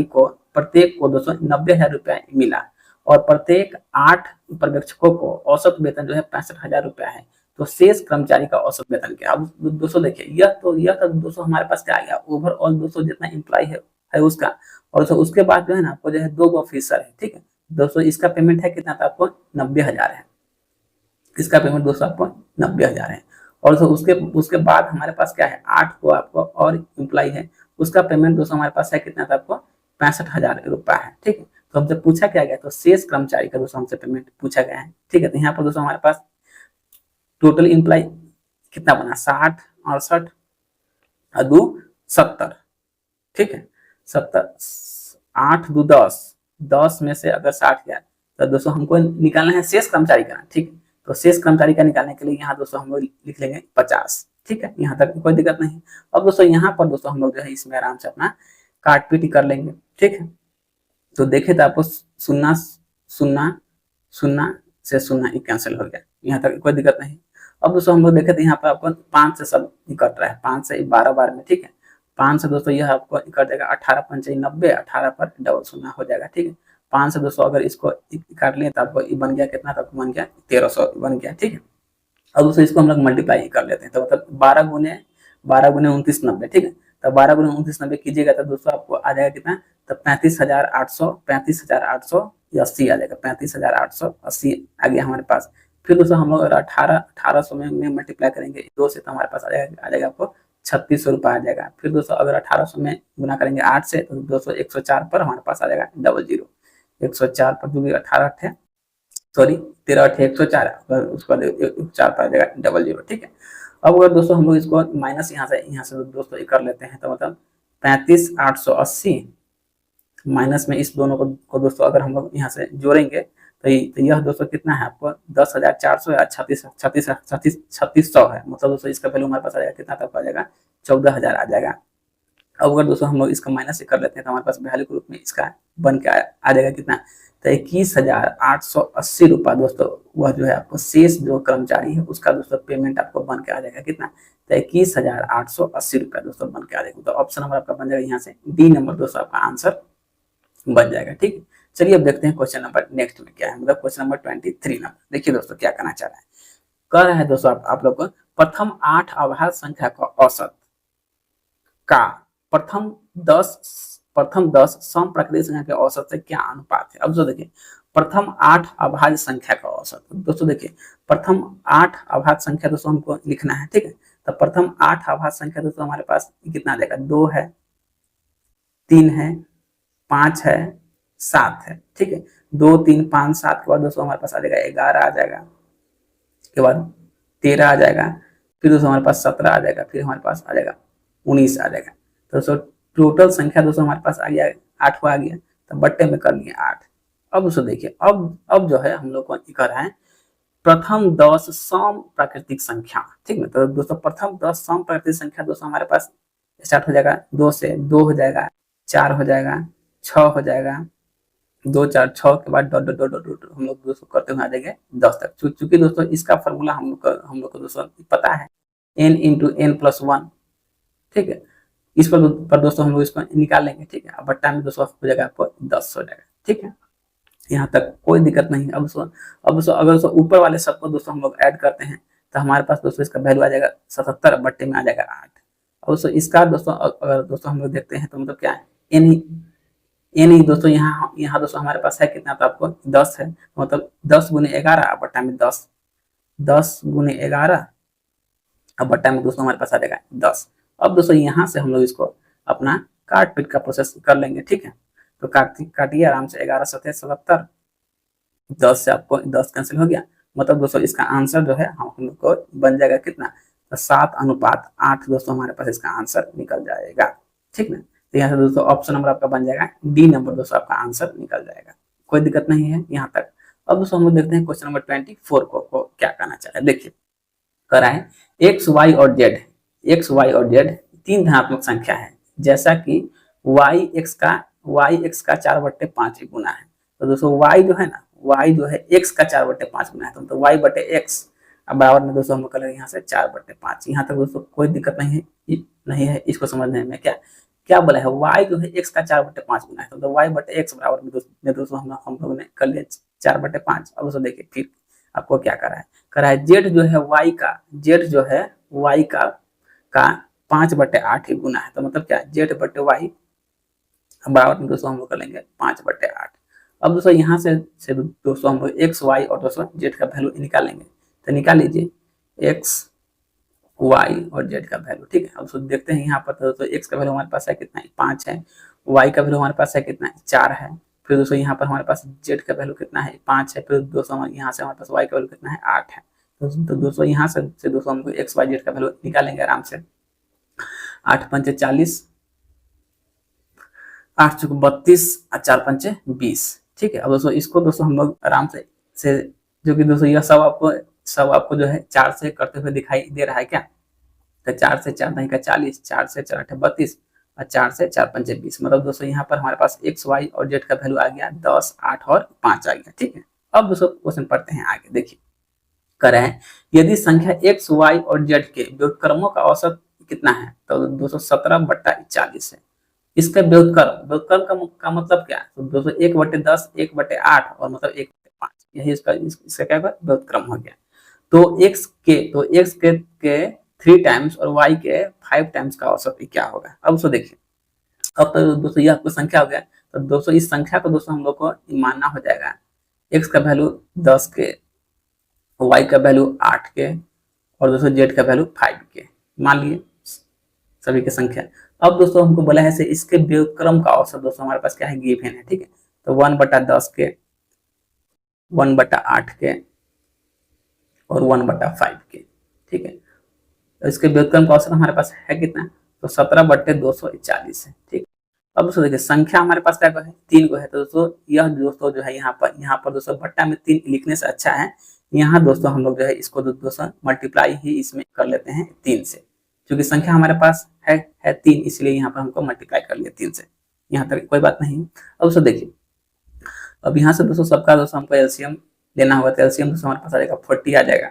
Speaker 1: को प्रत्येक को दोस्तों 90,000 रुपया मिला और प्रत्येक 8 पर्यवेक्षकों को औसत वेतन जो है 65,000 रुपया है, तो शेष कर्मचारी का औसत वेतन क्या। अब दोस्तों देखिए यह तो दोस्तों हमारे पास क्या आ गया, ओवरऑल दोस्तों जितना एम्प्लॉय है उसका, और दोस्तों उसके बाद जो है ना आपको जो है 2 ऑफिसर है, ठीक है। दोस्तों इसका पेमेंट है कितना था, आपको 90,000 है, इसका पेमेंट दोस्तों आपको 90,000 है। और उसके बाद हमारे पास क्या है, 8 को आपको और इम्प्लॉय है, उसका पेमेंट दोस्तों हमारे पास है कितना था, आपको 65,000 रुपया है, ठीक है। तो हमसे पूछा क्या गया, तो शेष कर्मचारी का दोस्तों हमसे पेमेंट पूछा गया है, ठीक है। तो यहाँ पर दोस्तों हमारे पास टोटल इम्प्लॉय कितना बना, 60 68 और 2 70, ठीक है, 70 8 2 10 में से अगर 60 गया तो दोस्तों हमको निकालना है शेष कर्मचारी का, ठीक है। तो शेष कर्मचारी का निकालने के लिए यहाँ दोस्तों हम लोग लिख लेंगे 50, ठीक है, यहाँ तक कोई दिक्कत नहीं। अब दोस्तों यहाँ पर दोस्तों हम लोग जो है इसमें आराम से अपना काट पीट कर लेंगे, ठीक है। तो देखे तो आपको 0 0 0 से 0 कैंसिल हो गया, यहाँ तक कोई दिक्कत नहीं। अब दोस्तों हम लोग देखे तो यहाँ पर आपको 5 से सब कट रहा है, 5 से 12 बार में, ठीक है। 5 से दोस्तों यह आपको कट जाएगा 18 5 90, 18 पर डबल 0 हो जाएगा, ठीक है। 5 से दोस्तों अगर इसको काट लिए तो आपको बन गया कितना, तब बन गया 1300 बन गया, ठीक है। अब दोस्तों इसको हम लोग मल्टीप्लाई कर लेते हैं, तो मतलब 12 गुने 29 90, ठीक है। तो 12 गुने 29 90 कीजिएगा तो दोस्तों आपको आ जाएगा कितना, तो 35,880 आ जाएगा, 35,880 आ गया हमारे पास। फिर दोस्तों हम लोग अगर 1800 में मल्टीप्लाई करेंगे 2 से, तो हमारे पास आ जाएगा आपको 3600 रुपये आ जाएगा। फिर दोस्तों अगर 1800 में गुना करेंगे 8 से, तो दोस्तों 104 पर हमारे पास आ जाएगा 00, 104 पर जो भी 18 थे, सॉरी 13 8 104, उसके बाद 4 पर आ जाएगा 00, ठीक है। अब अगर दोस्तों हम लोग इसको माइनस यहाँ से दोस्तों कर लेते हैं, तो मतलब 35,880 माइनस में इस दोनों को दोस्तों अगर हम लोग यहाँ से जोड़ेंगे तो यह दोस्तों कितना है, आपको 10,400 या 3600 है, मतलब दोस्तों इसका वैल्यू हमारे पास आ जाएगा कितना, तब आ जाएगा 14,000 आ जाएगा। अब अगर दोस्तों हम लोग इसका माइनस कर लेते हैं तो हमारे पास वैल्यू के रूप में इसका बन के आ जाएगा कितना, तो 21,880 रुपया दोस्तों वह जो है आपको शेष जो कर्मचारी है उसका दोस्तों पेमेंट आपको बन के आ जाएगा कितना, तो 21,880 रुपया दोस्तों बन के आ जाएगा। तो ऑप्शन नंबर आपका बन जाएगा यहाँ से डी नंबर दोस्तों आपका आंसर बन जाएगा, ठीक है। चलिए अब देखते हैं क्वेश्चन नंबर नेक्स्ट में क्या है, मतलब क्वेश्चन नंबर 23 नंबर। देखिए दोस्तों क्या कहना चाह रहा है, कह रहा है दोस्तों आप लोग को प्रथम 8 अभाज्य संख्या का औसत का प्रथम 10 सम प्राकृतिक संख्या के औसत से क्या अनुपात है। अब जो देखिए प्रथम 8 अभाज्य संख्या का औसत, दोस्तों देखिए प्रथम 8 अभाज्य संख्या दोस्तों हमको लिखना है, ठीक है। तो प्रथम 8 अभाज्य संख्या दोस्तों हमारे पास कितना आ जाएगा, 2 है, 3 है, 5 है, 7 है, ठीक है। 2 3 5 7 के बाद दोस्तों हमारे पास आ जाएगा 11 आ जाएगा, के बाद 13 आ जाएगा, फिर दोस्तों हमारे पास 17 आ जाएगा, फिर हमारे पास आ जाएगा 19 आ जाएगा। तो दोस्तों टोटल संख्या दोस्तों हमारे पास आ गया 8 आ गया, तो बट्टे में कर लिए 8। अब दोस्तों देखिए अब जो है हम लोग को कर रहे हैं प्रथम 10 सम प्राकृतिक संख्या, ठीक है। तो दोस्तों प्रथम 10 सम प्राकृतिक संख्या दोस्तों हमारे पास स्टार्ट हो जाएगा 2 से, 2 हो जाएगा, 4 हो जाएगा, 6 हो जाएगा, 2 4 6 के बाद डॉट डॉट डॉट डॉट हम लोग दोस्तों करते हुए आ जाएंगे 10 तक। चूंकि दोस्तों इसका फॉर्मूला हम लोग को दोस्तों पता है n × n + 1, ठीक है। इस पर दोस्तों हम लोग इसको निकाल लेंगे, ठीक है। अब बट्टा में दोस्तों हो जाएगा आपको 10 हो जाएगा, ठीक है। यहाँ तक कोई दिक्कत नहीं है। अब दोस्तों अगर दोस्तों ऊपर वाले सब को दोस्तों हम लोग ऐड करते हैं तो हमारे पास दोस्तों इसका वैल्यू आ जाएगा 77, बट्टे में आ जाएगा 8। अब दोस्तों इसका दोस्तों अगर दोस्तों हम लोग देखते हैं तो मतलब क्या है, एन ही दोस्तों यहाँ दोस्तों हमारे पास है कितना, तो आपको 10 है, मतलब 10 गुने 11 बट्टा में 10, 10 गुने 11 अब बट्टा में दोस्तों हमारे पास आ जाएगा 10। अब दोस्तों यहाँ से हम लोग इसको अपना काट पीट का प्रोसेस कर लेंगे, ठीक है। तो काटिए आराम से, 11 7 77, 10 से आपको 10 कैंसिल हो गया, मतलब दोस्तों इसका आंसर जो है हम लोग को बन जाएगा कितना, तो 7:8 दोस्तों हमारे पास इसका आंसर निकल जाएगा, ठीक ना। तो यहाँ से दोस्तों ऑप्शन नंबर आपका बन जाएगा डी नंबर दोस्तों आपका आंसर निकल जाएगा, कोई दिक्कत नहीं है यहाँ तक। अब दोस्तों हम लोग देखते हैं क्वेश्चन नंबर 24 को क्या करना चाहिए। देखिए करा है एक्स वाई और जेड, एक्स वाई और जेड तीन धनात्मक संख्या है, जैसा कि वाई एक्स का 4/5 गुना है। तो दोस्तों वाई जो है ना, वाई जो है एक्स का 4/5 गुना है, तो वाई बटे एक्स अब बराबर में दोस्तों हम कर लेंगे यहाँ से 4/5। यहाँ तक दोस्तों कोई दिक्कत नहीं है इसको समझने में। क्या बोला है, वाई जो है एक्स का 4/5 गुना है, तो वाई बटे एक्स बराबर में दोस्तों हम लोगों ने कर लिया 4/5। अब दोस्तों देखिए फिर आपको क्या करा है जेड जो है वाई का, जेड जो है वाई का 5/8 ही गुना है, तो मतलब क्या जेड बटे वाई बराबर में दोस्तों हम लोग कर लेंगे 5/8। अब दोस्तों यहाँ से दोस्तों हम लोग एक्स वाई और दोस्तों जेड का वैल्यू निकालेंगे, तो निकाल लीजिए एक्स वाई और जेड का वैल्यू, ठीक है। अब दोस्तों देखते हैं यहाँ पर, तो दोस्तों एक्स का वैल्यू हमारे पास है कितना है, 5 है, वाई का वैल्यू हमारे पास है कितना है, 4 है, फिर दोस्तों यहाँ पर हमारे पास जेड का वैल्यू कितना है, 5 है, फिर दोस्तों यहाँ से हमारे पास वाई का वैल्यू कितना है, 8 है। तो दोस्तों यहाँ से दोस्तों हम एक्स वाई जेड का वैल्यू निकालेंगे आराम से। 8 पंचे 40, 8 चौक 32 और 4 पंचे 20, ठीक है। अब दोस्तों इसको दोस्तों हम लोग आराम से जो कि दोस्तों यह सब आपको जो है 4 से करते हुए दिखाई दे रहा है क्या, तो 4 से 4 नहीं का 40, 4 से 4 8 32 और 4 से 4 पंचे 20, मतलब दोस्तों यहाँ पर हमारे पास एक्स वाई और जेड का वैल्यू आ गया 10, 8 और 5 आ गया, ठीक है। अब दोस्तों क्वेश्चन पढ़ते हैं आगे। देखिए करें है यदि संख्या एक्स वाई और जेड के व्युत्क्रमों का औसत कितना है, तो दोस्तों 17/40 है। इसका व्युत्क्रम का मतलब क्या है, तो दोस्तों 1/10, 1/8 और मतलब 1/5, यही इसका क्या व्युत्क्रम हो गया। तो x के 3 टाइम्स और y के 5 टाइम्स का औसत क्या होगा। अब दोस्तों देखिए, अब तो दोस्तों यह आपको संख्या हो गया, तो दोस्तों इस संख्या को दोस्तों हम लोग को मानना हो जाएगा x का वैल्यू 10 के, y का वैल्यू 8 के और दोस्तों z का वैल्यू 5 के, मान लिए सभी की संख्या। अब दोस्तों हमको बोला है इसके व्युत्क्रम का औसत दोस्तों हमारे पास क्या है, गिवन है, ठीक है। तो 1/10 के, 1/8 के और 1/5 के, ठीक है। तो इसके व्युत्क्रम का औसत हमारे पास है कितना, तो 17/240 है, ठीक। अब दोस्तों देखिए संख्या हमारे पास क्या है, 3 को है, तो दोस्तों यह दोस्तों जो है यहाँ पर दोस्तों बट्टा में 3 लिखने से अच्छा है यहाँ दोस्तों हम लोग जो है इसको दोस्तों मल्टीप्लाई ही इसमें कर लेते हैं 3 से, क्योंकि संख्या हमारे पास है 3, इसलिए यहाँ पर हमको मल्टीप्लाई कर लिया 3 से, यहाँ तक कोई बात नहीं। अब दोस्तों देखिए, अब यहाँ से दोस्तों सबका दोस्तों हमको एलसीएम लेना होगा, तो एलसीएम दोस्तों हमारे पास आ जाएगा 40 आ जाएगा।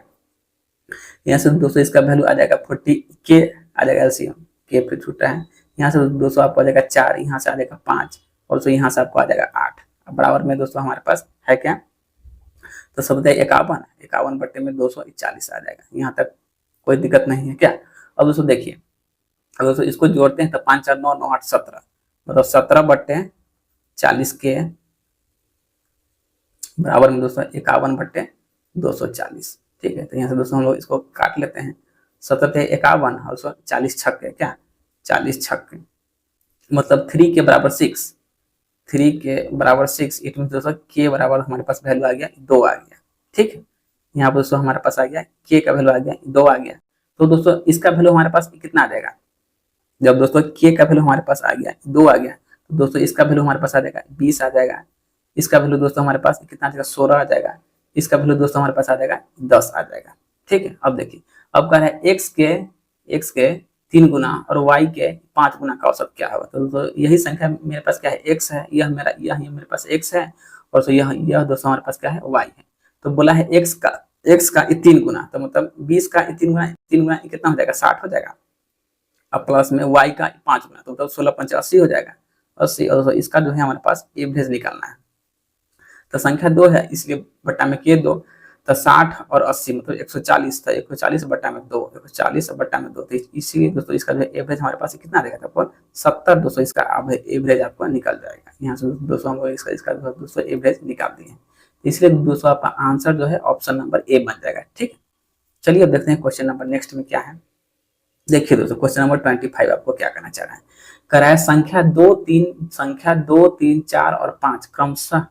Speaker 1: यहाँ से दोस्तों इसका वैल्यू आ जाएगा 40 के आ जाएगा, एलसीएम के फिर छूटा है। यहाँ से दोस्तों आपको आ जाएगा 4, यहाँ से आ जाएगा 5 और दोस्तों यहाँ से आपको आ जाएगा 8। अब बराबर में दोस्तों हमारे पास है क्या, तो सब 51 बट्टे में 240 आ जाएगा, यहाँ तक कोई दिक्कत नहीं है क्या। अब दोस्तों देखिए, अब दोस्तों इसको जोड़ते हैं तो 5 4 9 9 8 17, मतलब 17/40 के बराबर में दोस्तों 51/240, ठीक है। तो यहाँ से दोस्तों हम लोग इसको काट लेते हैं, 17 51 और 40 छक्के क्या, 40 छक्के मतलब 3 के बराबर 6, 3 के बराबर 6, इट मीन दोस्तों के बराबर हमारे पास वैल्यू आ गया 2 आ गया, ठीक है। यहाँ पर दोस्तों हमारे पास आ गया के का वैल्यू आ गया 2 आ गया। तो दोस्तों इसका वैल्यू हमारे पास कितना आ जाएगा, जब दोस्तों के का वैल्यू हमारे पास आ गया 2 आ गया, तो दोस्तों इसका वैल्यू हमारे पास आ जाएगा 20 आ जाएगा, इसका वैल्यू दोस्तों हमारे पास कितना आ जाएगा 16 आ जाएगा, इसका वैल्यू दोस्तों हमारे पास आ जाएगा 10 आ जाएगा, ठीक है। अब देखिए, अब कह रहा है एक्स के 3 गुना और y के 5 गुना का औसत क्या होगा। तो यही संख्या मेरे पास क्या है, x है, यह मेरे पास x है और तो यह दोस्तों हमारे पास क्या है, y है। तो बोला है x का 3 गुना, तो मतलब 20 का 3 गुना कितना हो जाएगा, 60 हो जाएगा। अब प्लस में y का 5 गुना, तो मतलब 16 पंच 80 हो जाएगा, 80। और इसका जो है हमारे पास एवरेज निकालना है। तो संख्या 2 है इसलिए बट्टा में के 2, तो 60 और 80 मतलब 140 था, 140 बट्टा में 2, 140 बट्टा में 2, तो इसीलिए दोस्तों इसका जो एवरेज हमारे पास कितना रहेगा, तो 70 दोस्तों इसका एवरेज आपको निकल जाएगा। यहाँ से दोस्तों हम इसका इसका दोस्तों एवरेज निकाल दिए, इसलिए दोस्तों आपका आंसर जो है ऑप्शन नंबर ए बन जाएगा। ठीक है, चलिए अब देखते हैं क्वेश्चन नंबर नेक्स्ट में क्या है। देखिए दोस्तों क्वेश्चन नंबर 25 आपको क्या करना चाह रहा है, करा है संख्या 2 3 4 और 5 क्रमशः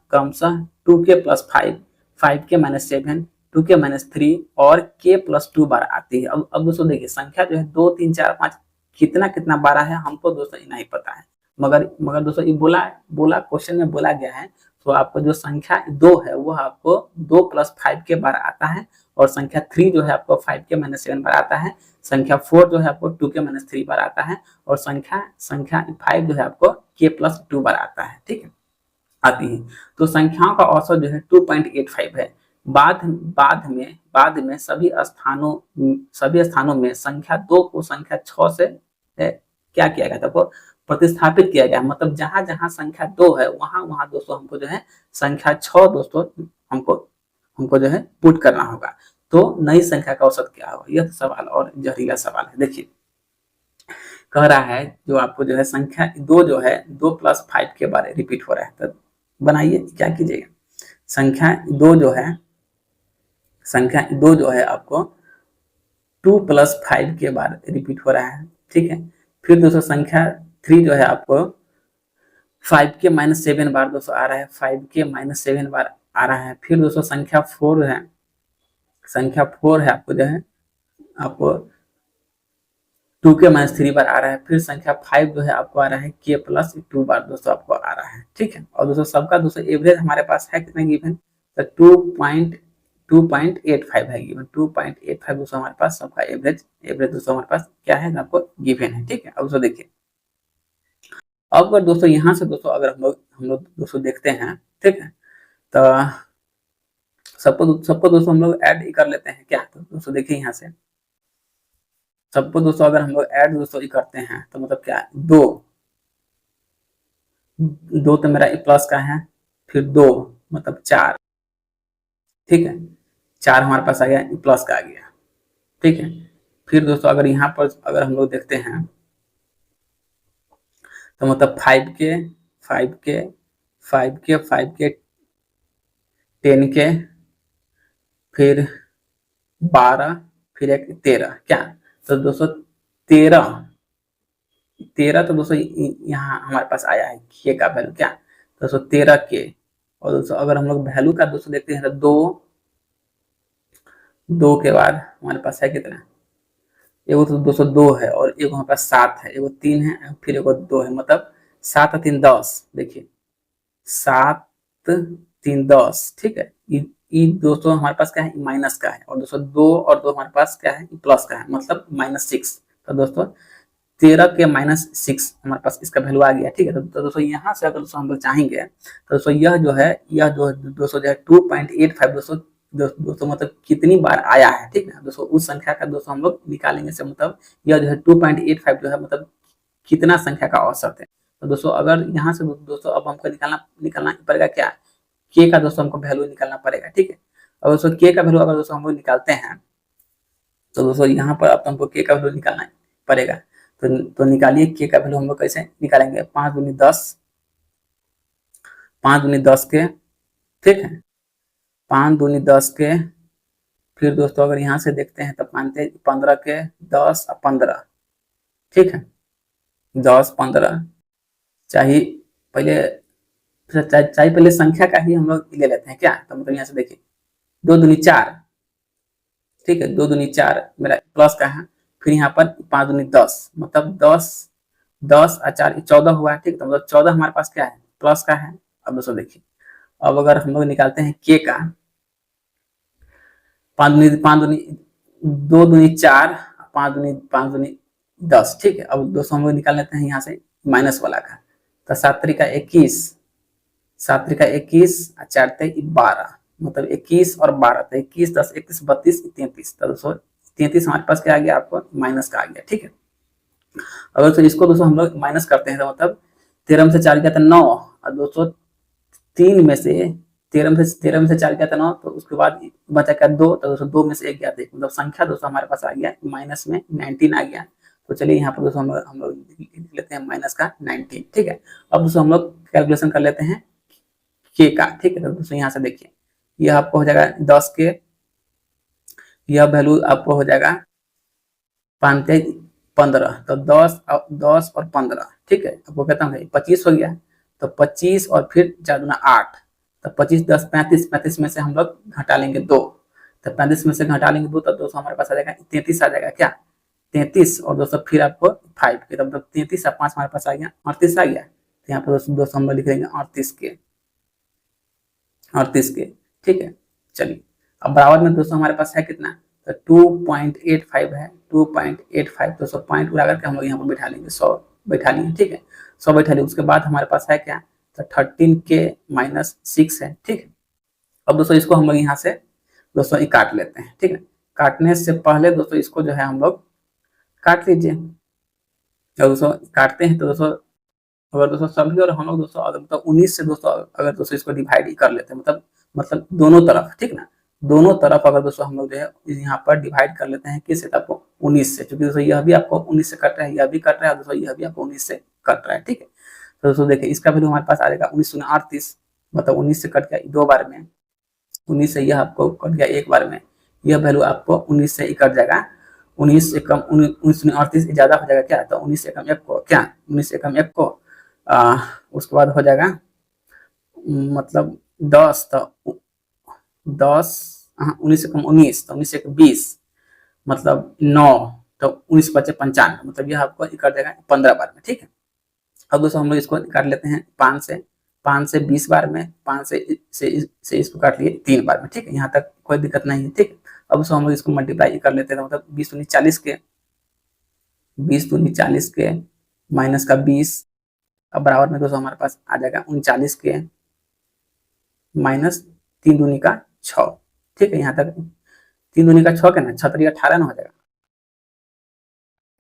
Speaker 1: 2k + 5 5k - 7 2k - 3 और k + 2 बार आती है। अब दोस्तों देखिए संख्या जो है 2 3 4 5 कितना कितना बार है हमको दोस्तों नहीं पता है, मगर दोस्तों ये बोला क्वेश्चन में बोला गया है, तो आपको जो संख्या 2 है वो आपको 2 + 5 के बार आता है, और संख्या 3 जो है आपको 5k - 7 बार आता है, संख्या 4 जो है आपको 2k - 3 बार आता है, और संख्या 5 जो है आपको k + 2 बार आता है। ठीक है, आती है। तो संख्याओं का औसत जो है 2.85 है। बाद में सभी स्थानों में संख्या 2 को संख्या 6 से क्या किया गया था, वो प्रतिस्थापित किया गया, मतलब जहां जहां संख्या 2 है वहां दोस्तों हमको जो है संख्या 6 दोस्तों हमको जो है पुट करना होगा। तो नई संख्या का औसत क्या होगा, यह सवाल और जहरीला सवाल है। देखिए कह रहा है जो आपको जो है संख्या 2 जो है 2 + 5 के बारे रिपीट हो रहा है, तो बनाइए क्या कीजिएगा, संख्या 2 जो है आपको 2 + 5 के बार रिपीट हो रहा है। ठीक है, फिर दोस्तों संख्या 3 जो है आपको 5k - 7 बार दोस्तों आ रहा है, 5k - 7 बार आ रहा है। फिर दोस्तों संख्या 4 है आपको जो है आपको 2k - 3 बार आ रहा है। फिर संख्या 5 जो है आपको आ रहा है k + 2 बार दोस्तों आपको आ रहा है। ठीक है, और दोस्तों सबका दोस्तों एवरेज हमारे पास है कितना गिवन, तो 2.85 है गिवन, 2.85 दोस्तों हमारे पास सबका एवरेज दोस्तों हमारे पास क्या है, आपको गिवन है। ठीक है, अब दोस्तों देखिए अब अगर दोस्तों यहाँ से दोस्तों अगर हम लोग दोस्तों देखते हैं, ठीक है, तो सबको दोस्तों हम लोग ऐड कर लेते हैं क्या, तो दोस्तों देखिए यहाँ से सबको दोस्तों अगर हम लोग ऐड दोस्तों करते हैं तो मतलब क्या है, 2 तो मेरा प्लस का है, फिर 2 मतलब 4। ठीक है, 4 हमारे पास आ गया, प्लस का आ गया। ठीक है, फिर दोस्तों अगर यहाँ पर अगर हम लोग देखते हैं तो मतलब 5k 10k फिर 12 फिर एक 13 क्या, तो दोस्तों 13 तो दोस्तों यहाँ हमारे पास आया है के का वैल्यू क्या, दोस्तों 13k। और दोस्तों अगर हम लोग वैल्यू का दोस्तों देखते हैं तो 2 के बाद हमारे पास है कितना, एगो तो दोस्तों 2 है, और एगो हमारे पास 7 है, एगो 3 है, फिर एगो 2 है, मतलब 7 और 3 10। देखिए 7 3 10। ठीक है, ये दोस्तों हमारे पास क्या है, माइनस का है, और दोस्तों 2 और 2 हमारे पास क्या है, प्लस का है, मतलब -6। तो दोस्तों 13 के -6 हमारे पास इसका वैल्यू आ गया। ठीक है, तो दोस्तों यहाँ से अगर दोस्तों हम लोग चाहेंगे तो दोस्तों यह जो है दोस्तों जो है 2.85 दोस्तों मतलब कितनी बार आया है। ठीक है, दोस्तों उस संख्या का दोस्तों हम लोग निकालेंगे से मतलब यह जो है 2.85 जो है मतलब कितना संख्या का औसत है। तो दोस्तों अगर यहाँ से दोस्तों अब हमको निकालना पड़ेगा क्या, के का दोस्तों हमको वैल्यू निकालना पड़ेगा। ठीक है, और दोस्तों के का वैल्यू अगर दोस्तों हम लोग निकालते हैं तो दोस्तों यहाँ पर अब हमको के का वैल्यू निकालना पड़ेगा। तो निकालिए के का वैल्यू हम लोग कैसे निकालेंगे, 5 दूनी 10 के। ठीक है, 5 दूनी 10 के, फिर दोस्तों अगर यहाँ से देखते हैं तो मानते हैं 15 के 10 और 15। ठीक है, 10 15 चाहिए पहले संख्या का ही हम लोग ले लेते हैं क्या, तो मतलब यहाँ से देखिए 2 दूनी 4। ठीक है, 2 दूनी 4 मेरा प्लस का है, फिर यहाँ पर 5 दूनी 10 मतलब 10 और 4 14 हुआ। ठीक, तो मतलब 14 हमारे पास क्या है, प्लस का है। अब दोस्तों देखिए अब अगर हम लोग निकालते हैं के का, 5 दूनी 2 दूनी 4 5 दूनी 10। ठीक है, अब दोस्तों हम लोग निकाल लेते हैं यहाँ से माइनस वाला का, तो 7 त्रिका 21 7 त्रिका 21 और 4 3 12 मतलब 21 और 12, तो 21 10 31 32 33। तो दोस्तों 33 हमारे पास क्या आ गया, आपको माइनस का आ गया। ठीक है, अगर दोस्तों इसको दोस्तों हम लोग माइनस करते हैं तो मतलब 13 में से 4 गया था 9, और दोस्तों 3 में से 13 में से 4 गया था 9, तो उसके बाद बचा क्या 2, तो दोस्तों 2 में से 1 गया था, मतलब संख्या दोस्तों हमारे पास आ गया माइनस में 19 आ गया। तो चलिए यहाँ पर दोस्तों हम लोग लिख लेते हैं माइनस का 19, ठीक है। अब दोस्तों हम लोग कैलकुलेशन कर लेते हैं के का, ठीक है। तो दोस्तों यहाँ से देखिए, यह आपको हो जाएगा 10 के, यह वैल्यू आपको हो जाएगा 5 से 15, तो 10 और 15, ठीक है। आपको कहता हूँ 25 हो गया, तो 25 और फिर 4 दूना 8, तो 25 10 35, 35 में से हम लोग घटा लेंगे 2, तो 35 में से घटा लेंगे 2, तो दोस्तों हमारे पास आ जाएगा 33 आ जाएगा, क्या 33, और दोस्तों फिर आपको 5 के, तब 33 और 5 हमारे पास आ गया 38 आ गया। तो यहाँ पर दोस्तों हम लोग लिख देंगे 38 के, 38 के, ठीक है। चलिए अब बराबर में दोस्तों हमारे पास है कितना, तो 2.85 है, 2.85, दोस्तों पॉइंट उड़ा करके हम लोग यहाँ पर बैठा लेंगे 100 बैठा लिए, ठीक है, 100 बैठा लिए। उसके बाद हमारे पास है क्या, तो 13 के माइनस 6 है, ठीक है। अब दोस्तों इसको हम लोग यहाँ से दोस्तों ये काट लेते हैं, ठीक है। काटने से पहले दोस्तों इसको जो है हम लोग काट लीजिए। जब दोस्तों काटते हैं तो दोस्तों अगर दोस्तों सभी और हम लोग दोस्तों अगर मतलब 19 से दोस्तों अगर दोस्तों इसको डिवाइड कर लेते हैं, मतलब दोनों तरफ, ठीक ना, दोनों तरफ अगर दोस्तों हम लोग जो है यहाँ पर डिवाइड कर लेते हैं किससे, तो आपको 19 से, क्योंकि दोस्तों यह भी आपको 19 से कट रहा है, यह भी कट रहा है, दोस्तों यह भी आपको 19 से कट रहा है, ठीक है। तो दोस्तों देखिए इसका वैल्यू हमारे पास आ जाएगा 1938, मतलब 19 से कट गया 2 बार में, 19 से यह आपको कट गया 1 बार में, यह वैल्यू आपको 19 से ही कट जाएगा, 19 से कम 1938 ज्यादा हो जाएगा क्या, तो 19 से कम 1 को, क्या 19 से कम 1 को, उसके बाद हो जाएगा मतलब 10, तो 10, 19 से कम 19, तो 19 से 20, मतलब 9, तो 19 बचे 95, मतलब यह आपको कर देगा 15 बार में, ठीक है। अब दोस्तों हम लोग इसको काट लेते हैं 5 से 20 बार में, 5 से इसको काट लिए 3 बार में, ठीक है। यहाँ तक कोई दिक्कत नहीं है, ठीक है। अब दोस्तों हम लोग इसको मल्टीप्लाई कर लेते हैं, मतलब 20 दूनी 40 के, 20 दूनी 40 के माइनस का 20, अब बराबर में दोस्तों हमारे पास आ जाएगा 39 के माइनस 3 दूनी का 6, ठीक है। यहाँ तक 3 दूनी का 6 के ना 6 3 18 ना हो जाएगा,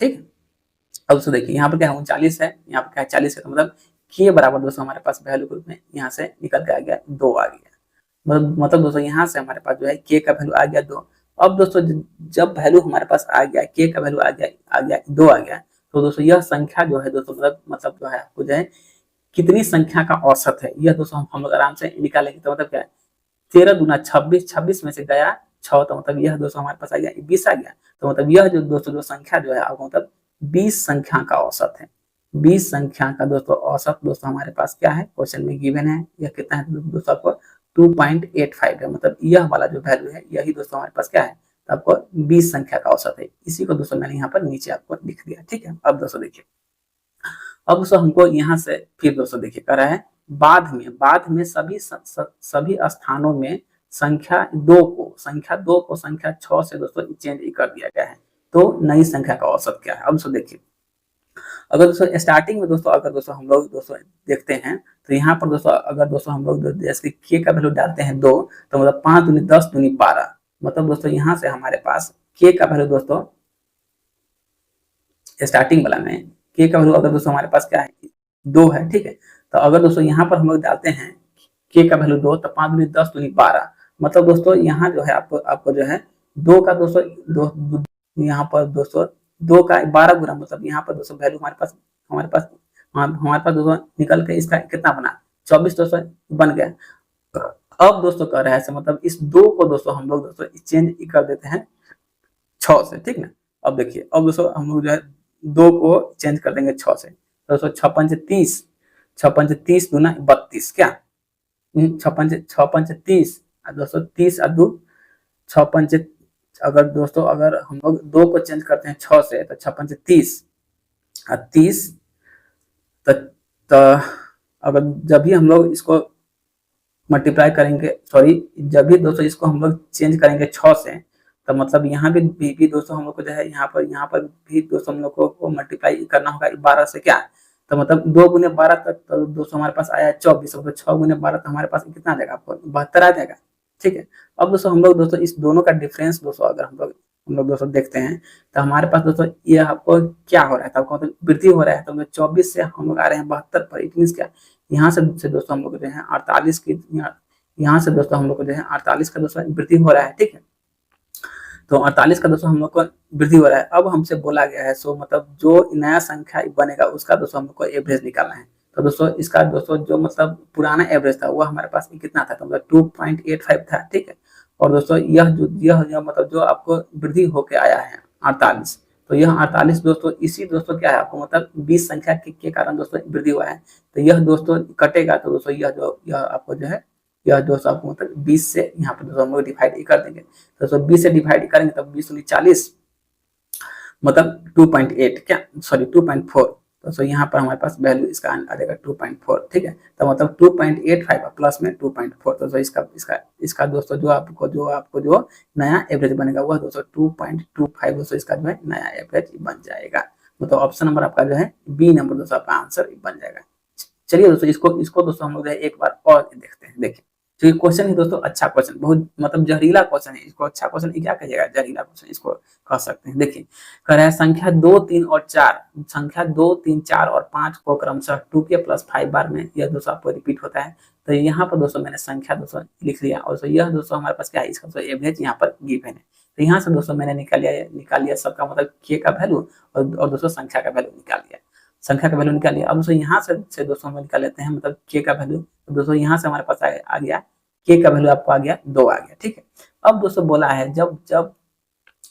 Speaker 1: ठीक। अब दोस्तों देखिए यहाँ पर क्या है 39 है, यहाँ पर क्या है 40 है, तो मतलब के बराबर दोस्तों हमारे पास वैल्यू के रूप में यहाँ से निकल के आ गया 2 आ गया, मतलब दोस्तों यहाँ से हमारे पास जो है के का वैल्यू आ गया 2। अब दोस्तों जब वैल्यू हमारे पास आ गया, के का वैल्यू आ गया 2 आ गया, तो दोस्तों यह संख्या जो है दोस्तों मतलब जो है आपको जो है कितनी संख्या का औसत है, यह दोस्तों हम लोग आराम से निकालेंगे। तो मतलब क्या है 13 दूना 26, 26 में से गया 6, तो मतलब यह दोस्तों हमारे पास आ गया 20 आ गया, तो मतलब यह जो दोस्तों जो संख्या जो है आपको मतलब 20 संख्या का औसत है, 20 संख्या का दोस्तों औसत दोस्तों हमारे पास क्या है क्वेश्चन में गिवन है, यह कितना है दोस्तों आपको 2.85 है, मतलब यह वाला जो वैल्यू है यही दोस्तों हमारे पास क्या है, तो आपको 20 संख्या का औसत है। इसी को दोस्तों मैंने यहाँ पर नीचे आपको लिख दिया, ठीक है। अब दोस्तों देखिए, अब दोस्तों हमको यहाँ से फिर दोस्तों देखिए कर रहा है बाद में सभी स्थानों में संख्या 2 को संख्या 6 से दोस्तों चेंज कर दिया गया है, तो नई संख्या का औसत क्या है। अब दोस्तों देखिए, अगर दोस्तों स्टार्टिंग में दोस्तों अगर दोस्तों हम लोग दोस्तों देखते हैं, तो यहाँ पर दोस्तों अगर दोस्तों हम लोग जैसे के का वैल्यू डालते हैं 2, तो मतलब 5 दूनी 10 दूनी 12, मतलब दोस्तों यहाँ से हमारे पास के का वैल्यू दोस्तों स्टार्टिंग वाला में के का वैल्यू अगर दोस्तों हमारे पास क्या है 2 है, ठीक है। तो अगर दोस्तों यहाँ पर हम लोग डालते हैं के का वैल्यू 2, तो 5 दूनी 10 दूनी 12, मतलब दोस्तों यहाँ जो है आपको जो है 2 का दोस्तों यहाँ पर दोस्तों 2 का 12 गुना, मतलब यहाँ पर दोस्तों वैल्यू हमारे पास दोस्तों निकल के इसका कितना बना 24 दोस्तों बन गया। अब दोस्तों कह रहा है मतलब इस 2 को दोस्तों हम लोग दोस्तों चेंज कर देते हैं 6 से, ठीक ना। अब देखिए, अब दोस्तों हम लोग जो है 2 को चेंज कर देंगे 6 से, तो दोस्तों 6 पंच 30, 6 पंच 30 दूना 32, क्या 6 पंच 30, दोस्तों 30 और 2 6 पंच, अगर हम लोग 2 को चेंज करते हैं 6 से, तो 6 पंच 30 और 30, तो अगर जब भी हम लोग इसको मल्टीप्लाई करेंगे, सॉरी जब भी दोस्तों इसको हम लोग चेंज करेंगे 6 से, तो मतलब यहाँ भी दोस्तों हम लोग को जो है यहाँ पर भी दोस्तों हम लोग को मल्टीप्लाई करना होगा 12 से, क्या तो मतलब 2 गुने 12 तक, तो दोस्तों हमारे पास आया 24, मतलब 6 गुने 12 तो हमारे पास कितना आ जाएगा आपको 72 आ जाएगा, ठीक है। अब दोस्तों हम लोग दोस्तों इस दोनों का डिफरेंस दोस्तों अगर हम लोग हम लोग दोस्तों देखते हैं, तो हमारे पास दोस्तों ये आपको क्या हो रहा है, तो आपको मतलब वृद्धि हो रहा है, तो 24 से हम लोग आ रहे हैं 72 पर। इट मीन क्या, यहाँ से दोस्तों हम लोग जो है 48 की, यहाँ से दोस्तों हम लोग को जो है 48 का दोस्तों वृद्धि हो रहा है, ठीक है। तो 48 का दोस्तों हम लोग को वृद्धि हो रहा है। अब हमसे बोला गया है, सो मतलब जो नया संख्या बनेगा उसका दोस्तों हम लोग को एवरेज निकालना है। तो दोस्तों इसका दोस्तों जो मतलब पुराना एवरेज था वो हमारे पास कितना था, तो मतलब 2.85 था, ठीक है। और दोस्तों यह मतलब जो आपको वृद्धि होके आया है 48, तो यह 48 दोस्तों इसी दोस्तों क्या है, आपको मतलब 20 संख्या के कारण दोस्तों वृद्धि हुआ है। तो यह दोस्तों कटेगा, तो दोस्तों यह आपको जो है, यह दोस्तों आपको मतलब 20 से यहाँ पर दोस्तों हम लोग डिवाइड कर देंगे। तो दोस्तों 20 से डिवाइड करेंगे तब 20 दूनी 40, मतलब 2.8 क्या, सॉरी 2.4। तो सो यहाँ पर हमारे पास वैल्यू इसका आ जाएगा 2.4, ठीक है। तो मतलब 2.85 प्लस में 2.4, तो इसका इसका इसका दोस्तों जो आपको जो नया एवरेज बनेगा वह दोस्तों 2.25 दोस्तों इसका जो है नया एवरेज बन जाएगा। मतलब ऑप्शन नंबर आपका जो है बी नंबर दोस्तों आपका आंसर बन जाएगा। चलिए दोस्तों इसको दोस्तों हम लोग एक बार और देखते हैं। देखिए तो ये क्वेश्चन है दोस्तों, अच्छा क्वेश्चन, बहुत मतलब जहरीला क्वेश्चन है। इसको अच्छा क्वेश्चन क्या कहिएगा, जहरीला क्वेश्चन इसको कह सकते हैं। देखिए कह रहा है संख्या 2, 3 और 4, संख्या 2, 3, 4 और 5 को क्रमशः 2k + 5 बार में यह दोस्तों आपको रिपीट होता है। तो यहाँ पर दोस्तों मैंने संख्या दोस्तों लिख लिया, और दोस्तों यह दोस्तों हमारे पास क्या है, इसका एवरेज यहाँ पर गिवन है। तो यहाँ से दोस्तों मैंने निकाल लिया सबका मतलब k का वैल्यू, और दोस्तों संख्या का वैल्यू निकाल लिया, संख्या का वैल्यू निकाल लिया। अब दोस्तों यहाँ से दोस्तों हम निकाल लेते हैं मतलब k का वैल्यू। तो दोस्तों यहाँ से हमारे पास आ गया k का वैल्यू आपको आ गया 2 आ गया, ठीक है। अब दोस्तों बोला है जब जब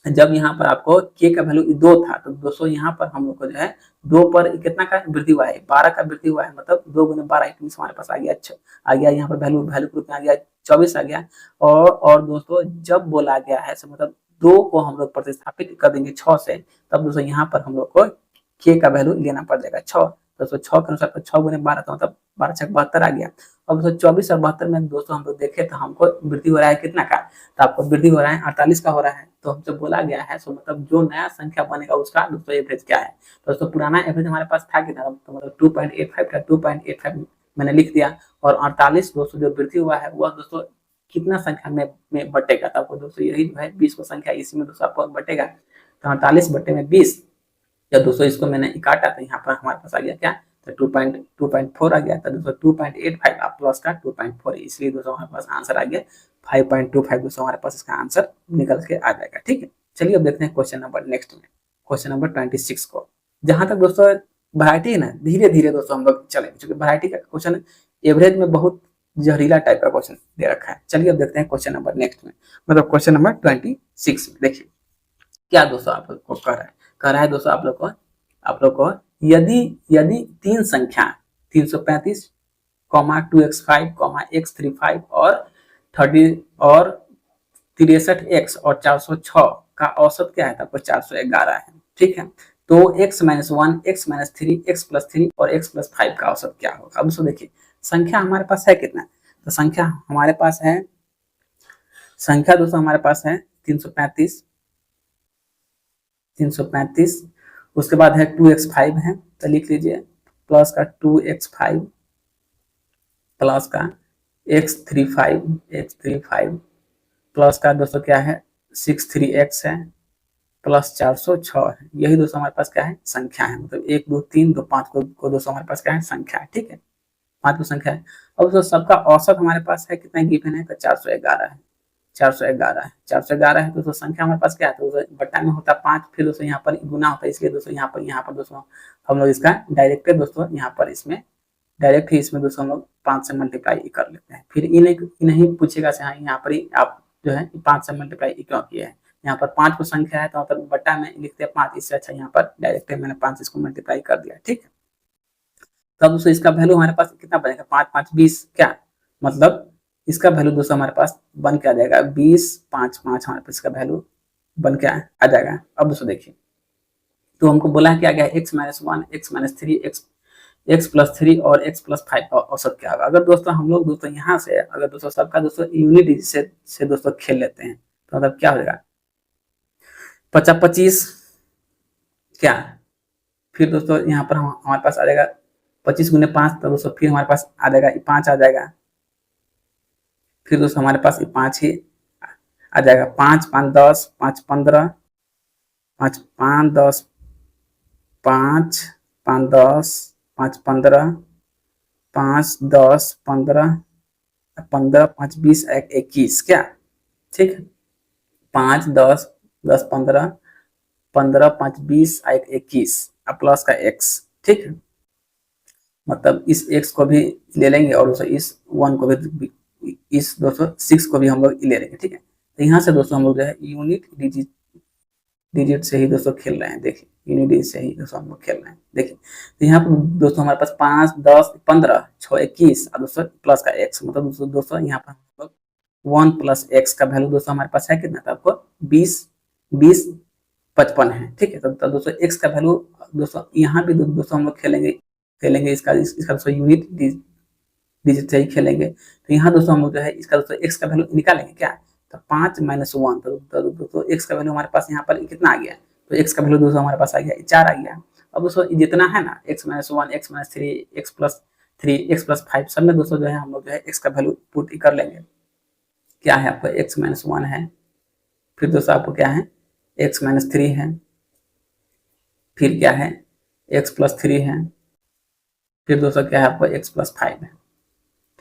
Speaker 1: जब यहाँ पर आपको k का वैल्यू 2 था, तो दोस्तों यहाँ पर हम लोग को जो है 2 पर कितना का वृद्धि हुआ है, 12 का वृद्धि हुआ है। मतलब 2 गुने 12 हमारे पास आ गया, अच्छा आ गया यहाँ पर वैल्यू के रूप में आ गया 24 आ गया। और दोस्तों जब बोला गया है मतलब 2 को हम लोग प्रतिस्थापित कर देंगे 6 से, तब दोस्तों यहाँ पर हम लोग को k का वैल्यू लेना पड़ जाएगा 6। दोस्तों 6 के अनुसार 6 गुने 12 तो मतलब 12 6 72 आ गया। अब दोस्तों 24 और 72 में दोस्तों हम लोग देखें तो हमको वृद्धि हो रहा है कितना का, तो आपको वृद्धि हो रहा है 48 का हो रहा है। तो हमसे बोला गया है सो मतलब जो नया संख्या बनेगा उसका दोस्तों एवरेज क्या है। तो दोस्तों पुराना एवरेज हमारे पास था कितना, तो मतलब 2.85 का 2.85 मैंने लिख दिया, और 48 दोस्तों जो वृद्धि हुआ है वह दोस्तों कितना संख्या में बटेगा, तो आपको दोस्तों यही जो है 20 को संख्या इसी में दोस्तों आपको बटेगा। तो 48 बटे में 20, जब दोस्तों इसको मैंने काटा तो यहाँ पर हमारे पास आ गया क्या, तो 2.4 आ गया था दोस्तों। 2.85 आप प्लस का 2.4, इसलिए दोस्तों हमारे पास आंसर आ गया 5.25 दोस्तों हमारे पास इसका आंसर निकल के आ जाएगा, ठीक है। चलिए अब देखते हैं क्वेश्चन नंबर नेक्स्ट में, क्वेश्चन नंबर 26 को। जहां तक दोस्तों वैरायटी है ना, धीरे धीरे दोस्तों हम लोग चलेंगे, क्योंकि वैरायटी का क्वेश्चन एवरेज में बहुत जहरीला टाइप का क्वेश्चन दे रखा है। चलिए अब देखते हैं क्वेश्चन नंबर नेक्स्ट में, मतलब क्वेश्चन नंबर 26 में। देखिए क्या दोस्तों आप लोग को कह रहा है दोस्तों आप लोग को यदि यदि 3 संख्या 335, 2x5, x35 और 30 और 63x और 406 का औसत क्या है, आपको 411 है, ठीक है। तो x - 1, x - 3, x + 3 और x + 5 का औसत क्या होगा। अब दोस्तों देखिए संख्या हमारे पास है कितना, तो संख्या हमारे पास है, संख्या दोस्तों हमारे पास है 335, उसके बाद है 2x5 है, तो लिख लीजिए प्लस का 2x5 प्लस का x35 प्लस का दोस्तों क्या है 63x है प्लस 406 है। यही दोस्तों हमारे पास क्या है संख्या है, मतलब 1 2 3 2 5 को दोस्तों हमारे पास क्या है संख्या है, ठीक है, 5 को संख्या है। अब दोस्तों सबका औसत हमारे पास है कितना गिवन है, तो 411 है, 411 है। दोस्तों संख्या हमारे पास क्या है, तो बट्टा में होता है 5, फिर दोस्तों यहाँ पर गुना होता है, इसलिए दोस्तों यहाँ पर दोस्तों हम लोग इसका डायरेक्ट दोस्तों यहाँ पर इसमें डायरेक्ट ही इसमें दोस्तों हम लोग 5 से मल्टीप्लाई कर लेते हैं। फिर इन्हें पूछेगा से हाँ यहाँ पर ही आप जो है 5 से मल्टीप्लाई क्यों किया है, यहाँ पर 5 को संख्या है तो मतलब बट्टा में लिखते हैं 5, इससे अच्छा यहाँ पर डायरेक्ट मैंने 5 इसको मल्टीप्लाई कर दिया, ठीक है। तब दोस्तों इसका वैल्यू हमारे पास कितना बनेगा, 5 5 20 क्या, मतलब इसका वैल्यू दोस्तों हमारे पास बन के आ जाएगा 20 5 5 हमारे पास इसका वैल्यू बन के आ जाएगा। अब दोस्तों देखिए तो हमको बोला है क्या गया x - 1, x - 3, x + 3 और x + 5 का औसत क्या होगा। अगर दोस्तों हम लोग दोस्तों यहाँ से अगर दोस्तों सबका दोस्तों यूनिट से दोस्तों खेल लेते हैं तो मतलब क्या हो जाएगा 50 25 क्या, फिर दोस्तों यहाँ पर हमारे पास आ जाएगा 25 गुने 5, तो दोस्तों फिर हमारे पास आ जाएगा 5 आ जाएगा, फिर दोस्तों हमारे पास 5 ही आ जाएगा, 5 5 10 5 15 5 5 10 5 5 10 5 15 5 10 15 15 5 20 21 क्या, ठीक है। 5 10 10 15 15 5 20 21 प्लस का x, ठीक है। मतलब इस x को भी ले लेंगे और दोस्तों इस 1 को भी, इस दोस्तों 6 को भी हम लोग ले लेंगे, ठीक है। तो यहाँ से दोस्तों हम लोग जो है यूनिट डिजिट डिजिट से ही दोस्तों खेल रहे हैं, देखिए यूनिट डिजिट से ही दोस्तों हम लोग खेल रहे हैं, देखिए। तो यहाँ पर दोस्तों हमारे पास 5 10 15 6 21 और दोस्तों प्लस का x, मतलब दोस्तों यहाँ पर हम लोग 1 प्लस x का वैल्यू दोस्तों हमारे पास है कितना था, आपको 20 20 55 है, ठीक है। तो दोस्तों x का वैल्यू दोस्तों यहाँ भी दोस्तों हम लोग खेलेंगे खेलेंगे इसका दोस्तों यूनिट डिजिट से ही खेलेंगे। तो यहाँ दोस्तों हम लोग जो है इसका दोस्तों x का वैल्यू निकालेंगे क्या, तो 5 माइनस 1, तो दोस्तों x का वैल्यू हमारे पास यहाँ पर कितना आ गया, तो x का वैल्यू दोस्तों हमारे पास आ गया 4 आ गया। अब दोस्तों जितना है ना x minus 1 x minus 3 x plus 3 x plus 5 सब में दोस्तों जो है हम लोग जो है x का वैल्यू पुट कर लेंगे। क्या है आपको x माइनस 1 है, फिर दोस्तों आपको क्या है x माइनस 3 है, फिर क्या है x प्लस 3 है, फिर दोस्तों क्या है आपको x प्लस 5 है,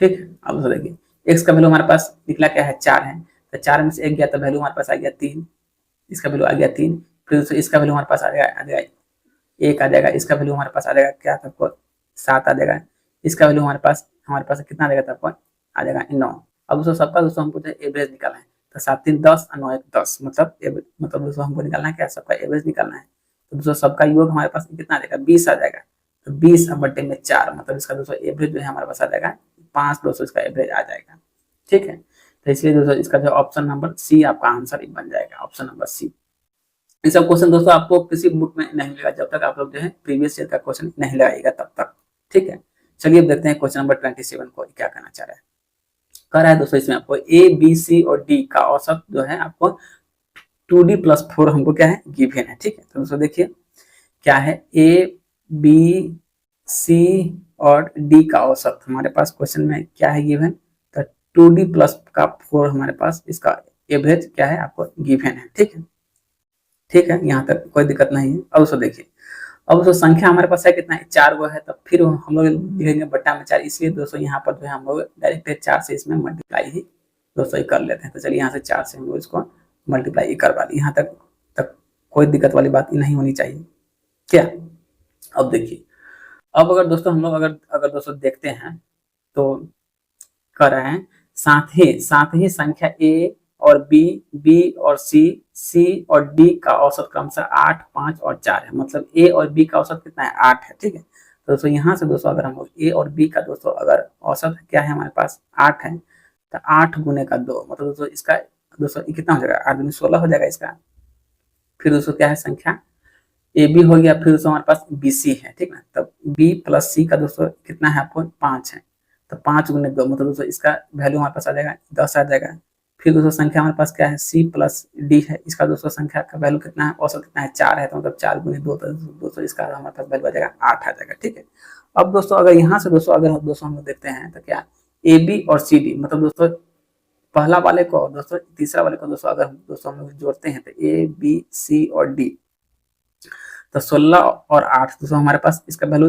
Speaker 1: ठीक है। अब दोस्तों देखिए x का वैल्यू हमारे पास निकला क्या है 4 है, तो 4 में से 1 गया तो वैल्यू हमारे पास आ गया 3, इसका वैल्यू आ गया 3, फिर दोस्तों इसका वैल्यू हमारे पास आ जाएगा 1 आ जाएगा, इसका वैल्यू हमारे पास आ जाएगा क्या था आपको 7 आ जाएगा, इसका वैल्यू हमारे पास कितना आ जाएगा आपको आ जाएगा 9। अब दोस्तों सबका दोस्तों हमको एवरेज निकालना है, तो 7 3 10 और 9 1 10, मतलब दोस्तों हमको निकालना है क्या, सबका एवरेज निकालना है। तो दोस्तों सबका योग हमारे पास कितना आ जाएगा 20 आ जाएगा, तो 20 बटे में 4, मतलब इसका दोस्तों एवरेज जो है हमारे पास आ जाएगा 5 दोस्तों इसका एवरेज आ जाएगा, ठीक है। तो इसलिए दोस्तों इसका जो ऑप्शन नंबर सी आपका आंसर बन जाएगा, ऑप्शन नंबर सी। ये सब क्वेश्चन दोस्तों आपको किसी बुक में नहीं मिलेगा जब तक आप लोग जो है प्रीवियस ईयर का क्वेश्चन नहीं लगाएगा तब तक, ठीक है। चलिए अब देखते हैं क्वेश्चन नंबर 27 को क्या कहना चाह रहा है। कह रहा है दोस्तों इसमें आपको ए बी सी और डी का औसत जो है आपको 2d प्लस 4 हमको क्या है गिवन है, ठीक है। तो दोस्तों देखिए क्या है ए बी सी और डी का औसत हमारे पास क्वेश्चन में क्या है गिवन, तो 2d प्लस का 4 हमारे पास इसका एवरेज क्या है आपको गिवन है, ठीक है, ठीक है। यहाँ तक कोई दिक्कत नहीं है। अब दोस्तों देखिए अब दोस्तों संख्या हमारे पास है कितना है 4 गो है, तब फिर हम लोग लिखेंगे बट्टा में 4, इसलिए दोस्तों यहाँ पर जो है हम लोग डायरेक्ट 4 से इसमें मल्टीप्लाई ही दोस्तों कर लेते हैं। तो चलिए यहाँ से 4 से हम लोग इसको मल्टीप्लाई करवा दी, यहाँ तक कोई दिक्कत वाली बात नहीं होनी चाहिए क्या। अब देखिए अब अगर दोस्तों हम लोग अगर दोस्तों देखते हैं तो कर रहे हैं साथ ही संख्या ए और बी और सी और डी का औसत क्रमशः 8 5 और 4 है, मतलब ए और बी का औसत कितना है 8 है, ठीक है। तो दोस्तों यहाँ से दोस्तों अगर हम लोग ए और बी का दोस्तों अगर औसत क्या है हमारे पास 8 है, तो 8 गुने का 2, मतलब दोस्तों इसका दोस्तों कितना हो जाएगा 8 दूनी 16 हो जाएगा इसका। फिर दोस्तों क्या है संख्या ए बी हो गया, फिर दोस्तों हमारे पास बी सी है, ठीक है। तब बी प्लस सी का दोस्तों कितना है आपको 5 है, तो 5 गुने 2, मतलब दोस्तों इसका वैल्यू हमारे पास आ जाएगा 10 आ जाएगा। फिर दोस्तों संख्या हमारे पास क्या है सी प्लस डी है, इसका दोस्तों संख्या का वैल्यू कितना है औसत कितना है 4 है, तो मतलब 4 गुने 2, तो दोस्तों इसका हमारे पास वैल्यू आ जाएगा 8 आ जाएगा, ठीक है। अब दोस्तों अगर यहाँ से दोस्तों अगर दोस्तों हम लोग देखते हैं तो क्या ए बी और सी डी, मतलब दोस्तों पहला वाले को दोस्तों तीसरा वाले को दोस्तों अगर दोस्तों हम लोग जोड़ते हैं तो ए बी सी और डी, तो 16 और 8 दोस्तों हमारे पास इसका वैल्यू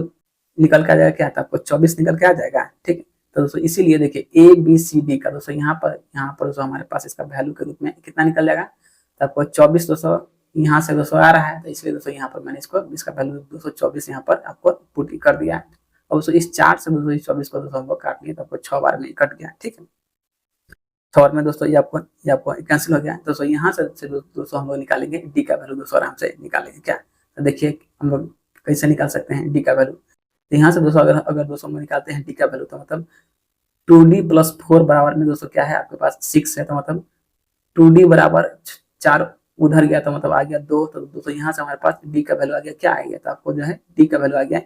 Speaker 1: निकल के आ जाएगा क्या, तो आपको 24 निकल के आ जाएगा, ठीक है। तो दोस्तों इसीलिए देखिए ए बी सी डी का दोस्तों यहाँ पर दोस्तों हमारे पास इसका वैल्यू के रूप में कितना निकल जाएगा, तो आपको 24 दोस्तों यहाँ से दोस्तों आ रहा है, तो इसलिए दोस्तों यहाँ पर मैंने इसका वैल्यू 224 यहाँ पर आपको पुट कर दिया है। और दोस्तों इस 4 से दोस्तों इस 24 को दोस्तों हमको काट लिया, तो आपको 6 बार में कट गया, ठीक है। 6 बार में दोस्तों ये आपको कैंसिल हो गया। दोस्तों यहाँ से दोस्तों हम लोग निकालेंगे डी का वैल्यू, दोस्तों आराम से निकालेंगे क्या, तो देखिए हम लोग कैसे निकाल सकते हैं डी का वैल्यू। तो यहाँ से दोस्तों अगर दोस्तों हम निकालते हैं डी का वैल्यू, तो मतलब 2d प्लस 4 बराबर में दोस्तों क्या है आपके पास 6 है, तो मतलब 2d बराबर 4 उधर गया तो मतलब आ गया 2, तो दोस्तों यहाँ से हमारे पास डी का वैल्यू आ गया क्या आ गया, तो आपको जो है डी का वैल्यू आ गया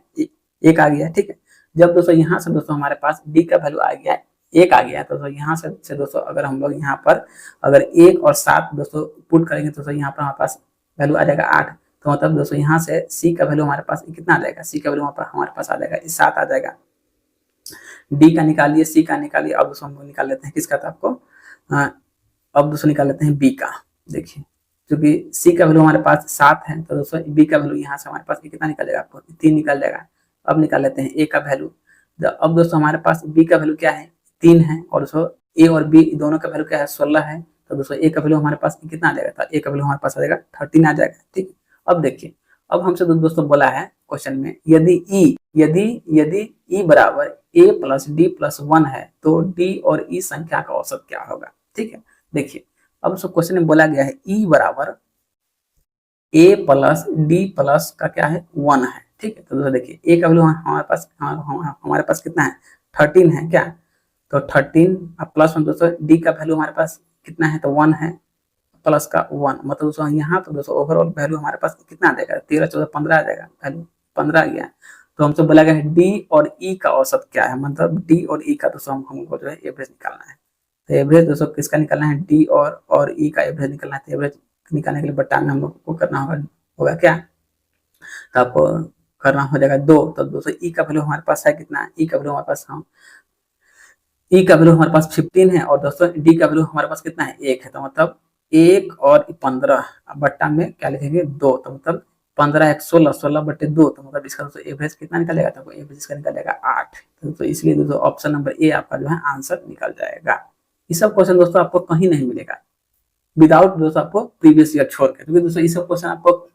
Speaker 1: 1 आ गया, ठीक है। जब दोस्तों यहाँ से दोस्तों हमारे पास डी का वैल्यू आ गया 1 आ गया, तो यहाँ से दोस्तों अगर हम लोग यहाँ पर अगर 1 और 7 दोस्तों पुट करेंगे तो दोस्तों यहाँ पर हमारे पास वैल्यू आ जाएगा 8, तो मतलब दोस्तों यहाँ से सी का वैल्यू हमारे पास कितना आ जाएगा, सी का वैल्यू हमारे पास आ जाएगा 7 आ जाएगा। डी का निकालिए, सी का निकालिए, अब दोस्तों हम लोग निकाल लेते हैं किसका, था आपको अब दोस्तों निकाल लेते हैं बी का। देखिए क्योंकि सी का वैल्यू हमारे पास 7 है, तो दोस्तों बी का वैल्यू यहाँ से हमारे पास कितना निकल जाएगा, आपको 3 निकल जाएगा। अब निकाल लेते हैं ए का वैल्यू। अब दोस्तों हमारे पास बी का वैल्यू क्या है, 3 है, और दोस्तों ए और बी दोनों का वैल्यू क्या है, 16 है। तो दोस्तों ए का वैल्यू हमारे पास कितना आ जाएगा, तो ए का वैल्यू हमारे पास आ जाएगा 13 आ जाएगा। ठीक, अब देखिए, अब हमसे दोस्तों बोला है क्वेश्चन में, यदि ई बराबर ए प्लस डी प्लस 1 है तो डी और ई संख्या का औसत क्या होगा। ठीक है, देखिए अब क्वेश्चन में बोला गया है ई बराबर ए प्लस डी प्लस का क्या है 1 है। ठीक है, तो दोस्तों देखिए ए का वैल्यू हमारे पास कितना है, 13 है क्या, तो 13 प्लस 1, दोस्तों डी का वैल्यू हमारे पास कितना है, तो 1 है, प्लस का 1, मतलब दोस्तों यहाँ तो दोस्तों ओवरऑल वैल्यू हमारे पास कितना आ जाएगा, 13 14 15 आ जाएगा, वैल्यू 15 आ गया। तो हमसे बोला गया है डी और ई का औसत क्या है, मतलब डी और ई का दोस्तों हमको जो है एवरेज निकालना है। तो एवरेज दोस्तों किसका निकालना है, डी और ई का एवरेज निकालना है। तो एवरेज निकालने के लिए बट्टा में हम लोग को करना होगा क्या, तो आपको करना हो जाएगा 2। तो दोस्तों ई का वैल्यू हमारे पास है कितना, ई का वैल्यू हमारे पास ई का वैल्यू हमारे पास 15 है, और दोस्तों डी का वैल्यू हमारे पास कितना है, 1 है। तो मतलब 1 और 15 बट्टा में क्या लिखेंगे 2, तो मतलब 15 1 16, 16 बट्टे 2, तो मतलब इसका दोस्तों एवरेज कितना निकलेगा, तो एवरेज इसका निकल जाएगा 8। तो इसलिए दोस्तों ऑप्शन नंबर ए आपका जो है आंसर निकल जाएगा। ये सब क्वेश्चन दोस्तों आपको कहीं नहीं मिलेगा विदाउट दोस्तों आपको प्रीवियस ईयर छोड़ के, क्योंकि दोस्तों ये सब क्वेश्चन आपको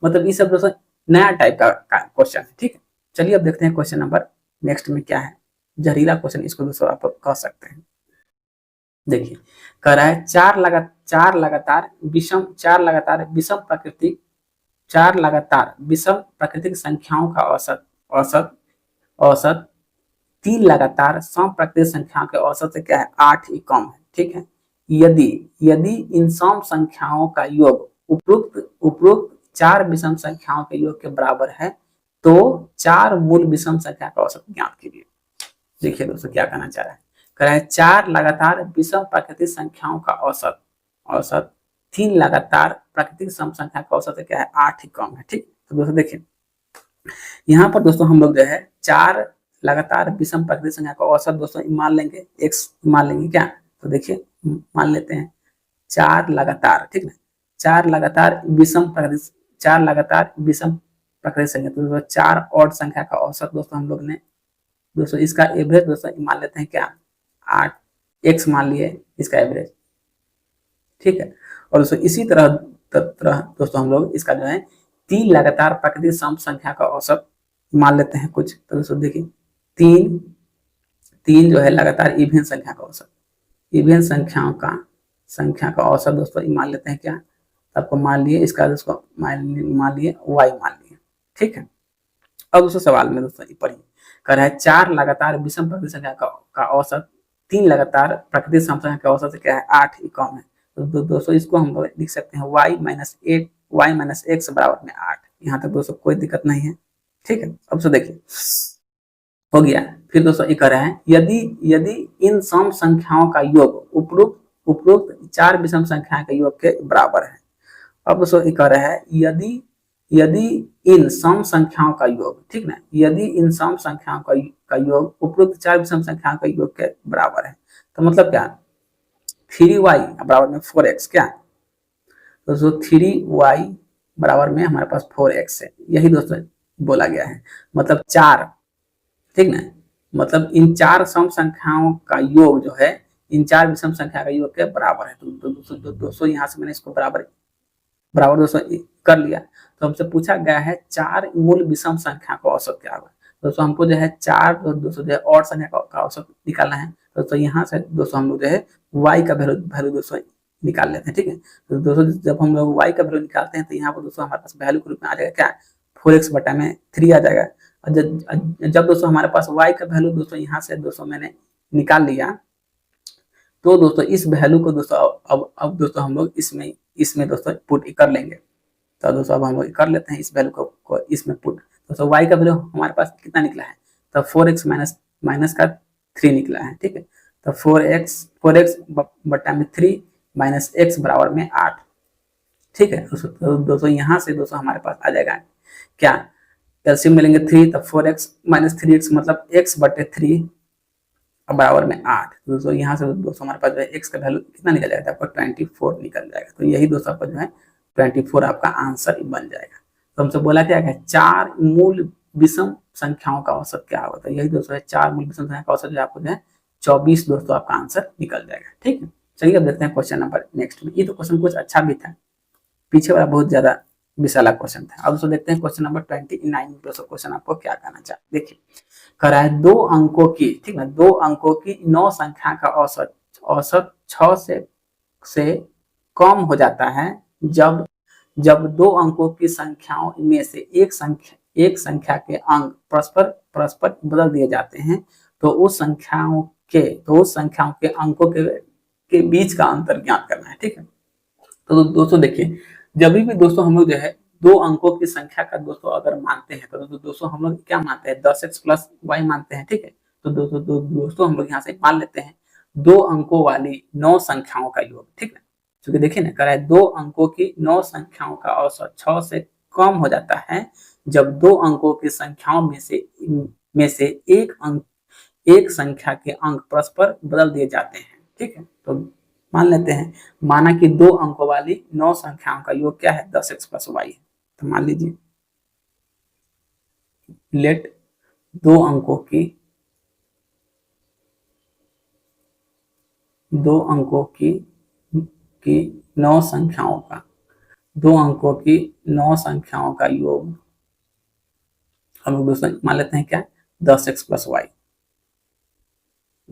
Speaker 1: मतलब ये सब दोस्तों नया टाइप का क्वेश्चन है। ठीक है, चलिए अब देखते हैं क्वेश्चन नंबर नेक्स्ट में क्या है, जहरीला क्वेश्चन इसको दोस्तों आप कह सकते हैं। देखिए कह रहा है चार लगातार विषम प्राकृतिक संख्याओं का औसत 3 लगातार सम प्राकृतिक संख्याओं के औसत से क्या है, 8 ही कम है। ठीक है, यदि इन सम संख्याओं का योग उपरोक्त 4 विषम संख्याओं के योग के बराबर है तो 4 मूल विषम संख्या का औसत ज्ञात कीजिए। देखिए दोस्तों क्या कहना चाह रहा है, कह रहा है 4 लगातार विषम प्राकृतिक संख्याओं का औसत 3 लगातार प्राकृतिक सम संख्या का औसत क्या है, 8 ही कम है। ठीक, तो दोस्तों देखिए यहाँ पर दोस्तों हम लोग जो है 4 लगातार विषम प्राकृतिक संख्या का औसत दोस्तों मान लेंगे, x मान लेंगे क्या, तो देखिए मान लेते हैं 4 लगातार, ठीक ना, 4 लगातार विषम प्राकृतिक संख्या, तो 4 ऑड संख्या का औसत दोस्तों हम लोग ने दोस्तों इसका एवरेज दोस्तों मान लेते हैं क्या, 8 x मान लिए इसका एवरेज। ठीक है, और दोस्तों इसी तरह दोस्तों हम लोग इसका जो है 3 लगातार प्राकृतिक सम संख्या का औसत मान लेते हैं कुछ। तो दोस्तों देखिए 3 जो है लगातार इवन संख्या का औसत, इवन संख्या का औसत दोस्तों मान लेते हैं क्या, तो आपको मान लिए इसका दोस्तों मान लिए y मान लिए। ठीक है, अब दोस्तों सवाल में दोस्तों पढ़िए, कह रहा है 4 लगातार विषम प्राकृतिक संख्या का औसत 3 लगातार प्राकृतिक सम संख्या का औसत क्या है, 8 ही कम है। तो दोस्तों इसको हम लोग लिख सकते हैं y माइनस x बराबर में 8। यहाँ तक दोस्तों कोई दिक्कत नहीं है। ठीक है, अब तो देखिए हो गया। फिर दोस्तों ये कह रहे हैं यदि इन सम संख्याओं का योग उपरोक्त 4 विषम संख्या के योग के बराबर है। अब दोस्तों ये कह रहे हैं यदि इन सम संख्याओं का योग, ठीक ना, यदि इन सम संख्याओं का योग उपरोक्त 4 विषम संख्याओं के योग के बराबर है, तो मतलब क्या 3y बराबर में 4x क्या, दोस्तों 3y बराबर में हमारे पास 4x है, यही दोस्तों बोला गया है। मतलब 4, ठीक ना, मतलब इन 4 सम संख्याओं का योग जो है इन 4 विषम संख्या का योग के बराबर है। तो दोस्तों यहाँ से मैंने इसको बराबर दोस्तों कर लिया। तो हमसे पूछा गया है 4 मूल विषम संख्या का औसत क्या होगा। दोस्तों हमको जो है 4 दोस्तों जो है और संख्या का औसत निकालना है। दोस्तों यहाँ से दोस्तों हम लोग जो है y का वैल्यू दोस्तों निकाल लेते हैं। ठीक है, तो दोस्तों जब हम लोग y का वैल्यू निकालते हैं तो यहाँ पर दोस्तों हमारे पास वैल्यू के रूप में आ जाएगा क्या, 4x बटा में 3 आ जाएगा। और जब दोस्तों हमारे पास y का वैल्यू दोस्तों यहाँ से दोस्तों मैंने निकाल लिया, तो दोस्तों इस वैल्यू को दोस्तों अब दोस्तों हम लोग इसमें दोस्तों पुट कर लेंगे। तो दोस्तों अब हम लोग कर लेते हैं इस वैल्यू को इसमें पुट। दोस्तों y का वैल्यू हमारे पास कितना निकला है, तो 4x माइनस का 3 निकला है। ठीक है, तो 4x बटा में 3 माइनस x बराबर में 8। ठीक है, तो दोस्तों यहाँ से दोस्तों हमारे पास आ जाएगा क्या, एलसीएम मिलेंगे 3, तो 4x माइनस 3x मतलब x बटे 3 बराबर में 8। दोस्तों यहाँ से दोस्तों हमारे पास जो है x का वैल्यू कितना निकल जाएगा, आपको 24 निकल जाएगा। तो यही दोस्तों आपका जो है 24 आपका आंसर बन जाएगा। तो हमसे बोला क्या है, 4 मूल विषम संख्याओं का औसत क्या होता है, यही दोस्तों है 4 मूल विषम संख्या का औसत जो आपको जो है 24 दोस्तों आपका आंसर निकल जाएगा। ठीक है, चलिए अब देखते हैं क्वेश्चन नंबर नेक्स्ट में। ये तो क्वेश्चन कुछ अच्छा भी था, पीछे वाला बहुत ज्यादा विशाला क्वेश्चन था। अब दोस्तों देखते हैं क्वेश्चन नंबर 29 दोस्तों क्वेश्चन आपको क्या कहना चाहते, देखिए करा है 2 अंकों की, ठीक है 2 अंकों की 9 संख्या का औसत 6 से कम हो जाता है जब 2 अंकों की संख्याओं में से एक संख्या के अंक परस्पर बदल दिए जाते हैं, तो उस संख्याओं के अंकों के बीच का अंतर ज्ञात करना है। ठीक है, तो दोस्तों देखिए जब भी दोस्तों हम लोग जो है 2 अंकों की संख्या का दोस्तों अगर मानते हैं तो दोस्तों हम लोग क्या मानते हैं, 10x प्लस वाई मानते हैं। ठीक है, तो दोस्तों हम लोग यहाँ से मान लेते हैं 2 अंकों वाली 9 संख्याओं का योग। ठीक है, क्योंकि देखिए ना करा है 2 अंकों की 9 संख्याओं का औसत 6 से कम हो जाता है जब 2 अंकों की संख्याओं में से एक संख्या के अंक परस्पर बदल दिए जाते हैं। ठीक है, तो मान लेते हैं, माना कि 2 अंकों वाली 9 संख्याओं का योग क्या है, 10x प्लस वाई है। तो मान लीजिए लेट 2 अंकों की 9 संख्याओं का 2 अंकों की 9 संख्याओं का योग हम लोग दोस्तों मान लेते हैं क्या, 10x plus Y,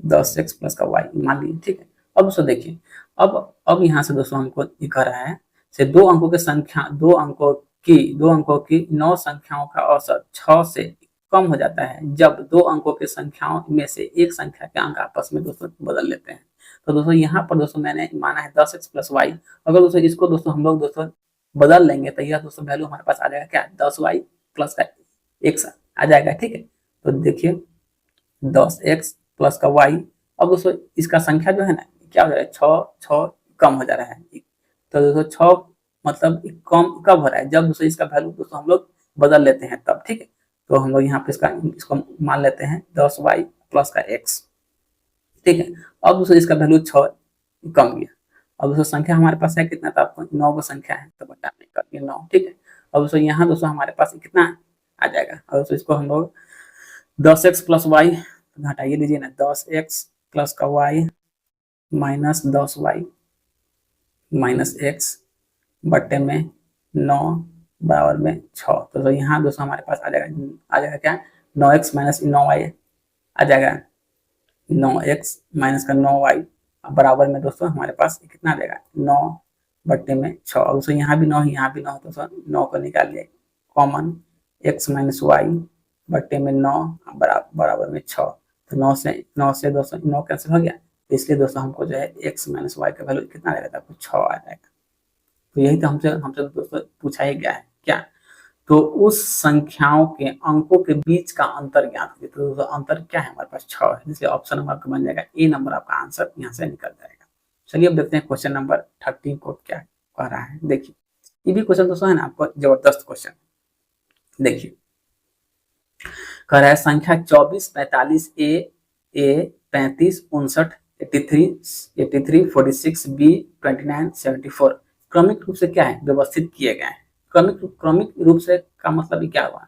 Speaker 1: 10x plus का वाई मान लीजिए। ठीक है, अब दोस्तों देखिए अब यहाँ से दोस्तों हमको दिखा रहा है से 2 अंकों की 9 संख्याओं का औसत 6 से कम हो जाता है जब 2 अंकों की संख्याओं में से एक संख्या के अंक आपस में दोस्तों बदल लेते हैं। तो दोस्तों यहाँ पर दोस्तों मैंने माना है 10x प्लस वाई, अगर दोस्तों इसको दोस्तों हम लोग दोस्तों बदल लेंगे तो यह दोस्तों वैल्यू हमारे पास आ जाएगा क्या, 10y प्लस का x आ जाएगा। ठीक है, तो देखिए 10x प्लस का y, अब दोस्तों इसका संख्या जो है ना क्या हो जा रहा है, 6 कम हो जा रहा है। तो दोस्तों 6 मतलब कम कब हो रहा है, जब दोस्तों इसका वैल्यू दोस्तों हम लोग बदल लेते हैं तब। ठीक है, तो हम लोग यहाँ पे इसको मान लेते हैं 10y प्लस का x। ठीक है, अब दोस्तों इसका वैल्यू 6 कम गया, अब दोस्तों संख्या हमारे पास है कितना, तो आपको 9 का संख्या है तो बटा में कर 9। ठीक है, अब दोस्तों यहाँ दोस्तों हमारे पास कितना आ जाएगा, और दोस्तों इसको हम लोग 10x प्लस वाई घटाइए लीजिए ना, 10x प्लस का y minus 10y minus x बट्टे में 9 बराबर में 6। तो यहाँ दोस्तों हमारे पास आ जाएगा क्या, 9x माइनस 9y आ जाएगा, 9x माइनस का 9y बराबर में दोस्तों हमारे पास कितना आ जाएगा, 9 बट्टे में 6। और दोस्तों यहाँ भी 9 यहाँ भी 9, दोस्तों 9 को निकालिए कॉमन, x माइनस वाई बट्टे में 9 बराबर में 6। तो 9 से दोस्तों 9 कैंसिल हो गया, तो इसलिए दोस्तों हमको जो है x माइनस वाई का वैल्यू कितना आ जाएगा, आपको 6 आ जाएगा। तो यही तो हमसे दोस्तों पूछा ही गया है क्या, तो उस संख्याओं के अंकों के बीच का अंतर ज्ञात कीजिए। तो दोस्तों अंतर क्या है, हमारे पास 6 है, जिसलिए ऑप्शन नंबर आपका बन जाएगा ए नंबर, आपका आंसर यहाँ से निकल जाएगा। चलिए अब देखते हैं क्वेश्चन नंबर 13 को क्या कह रहा है। देखिए ये भी क्वेश्चन दोस्तों है ना आपको जबरदस्त क्वेश्चन, देखिए कह रहा है संख्या 24 45 ए 35 59 83 46 बी 29 74 क्रमिक रूप से क्या है, व्यवस्थित किए गए हैं। क्रमिक रूप से का मतलब क्या हुआ,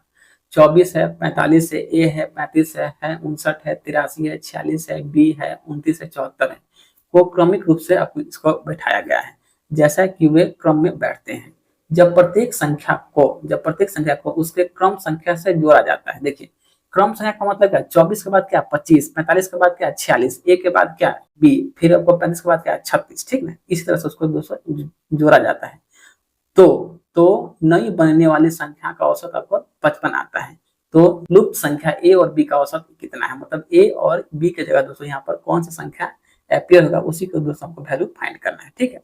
Speaker 1: 24 है, 45 है, ए है, 35 है, 59 है, 83 है, 46 है, बी है, 29 है, 74 है, वो क्रमिक रूप से इसको बैठाया गया है जैसा कि वे क्रम में बैठते हैं। जब प्रत्येक संख्या को उसके क्रम संख्या से जोड़ा जाता है। देखिए क्रम संख्या का मतलब क्या, 24 के बाद क्या 25, 45 के बाद क्या 46, ए के बाद क्या बी, फिर आपको 35 के बाद क्या 36। ठीक ना, इसी तरह से उसको दोस्तों जोड़ा जाता है। तो नई बनने वाली संख्या का औसत आपको 55 आता है। तो लुप्त संख्या ए और बी का औसत कितना है, मतलब ए और बी के जगह दोस्तों यहाँ पर कौन सा संख्या अपीयर होगा, उसी को दोस्तों हमको वैल्यू फाइंड करना है। ठीक है,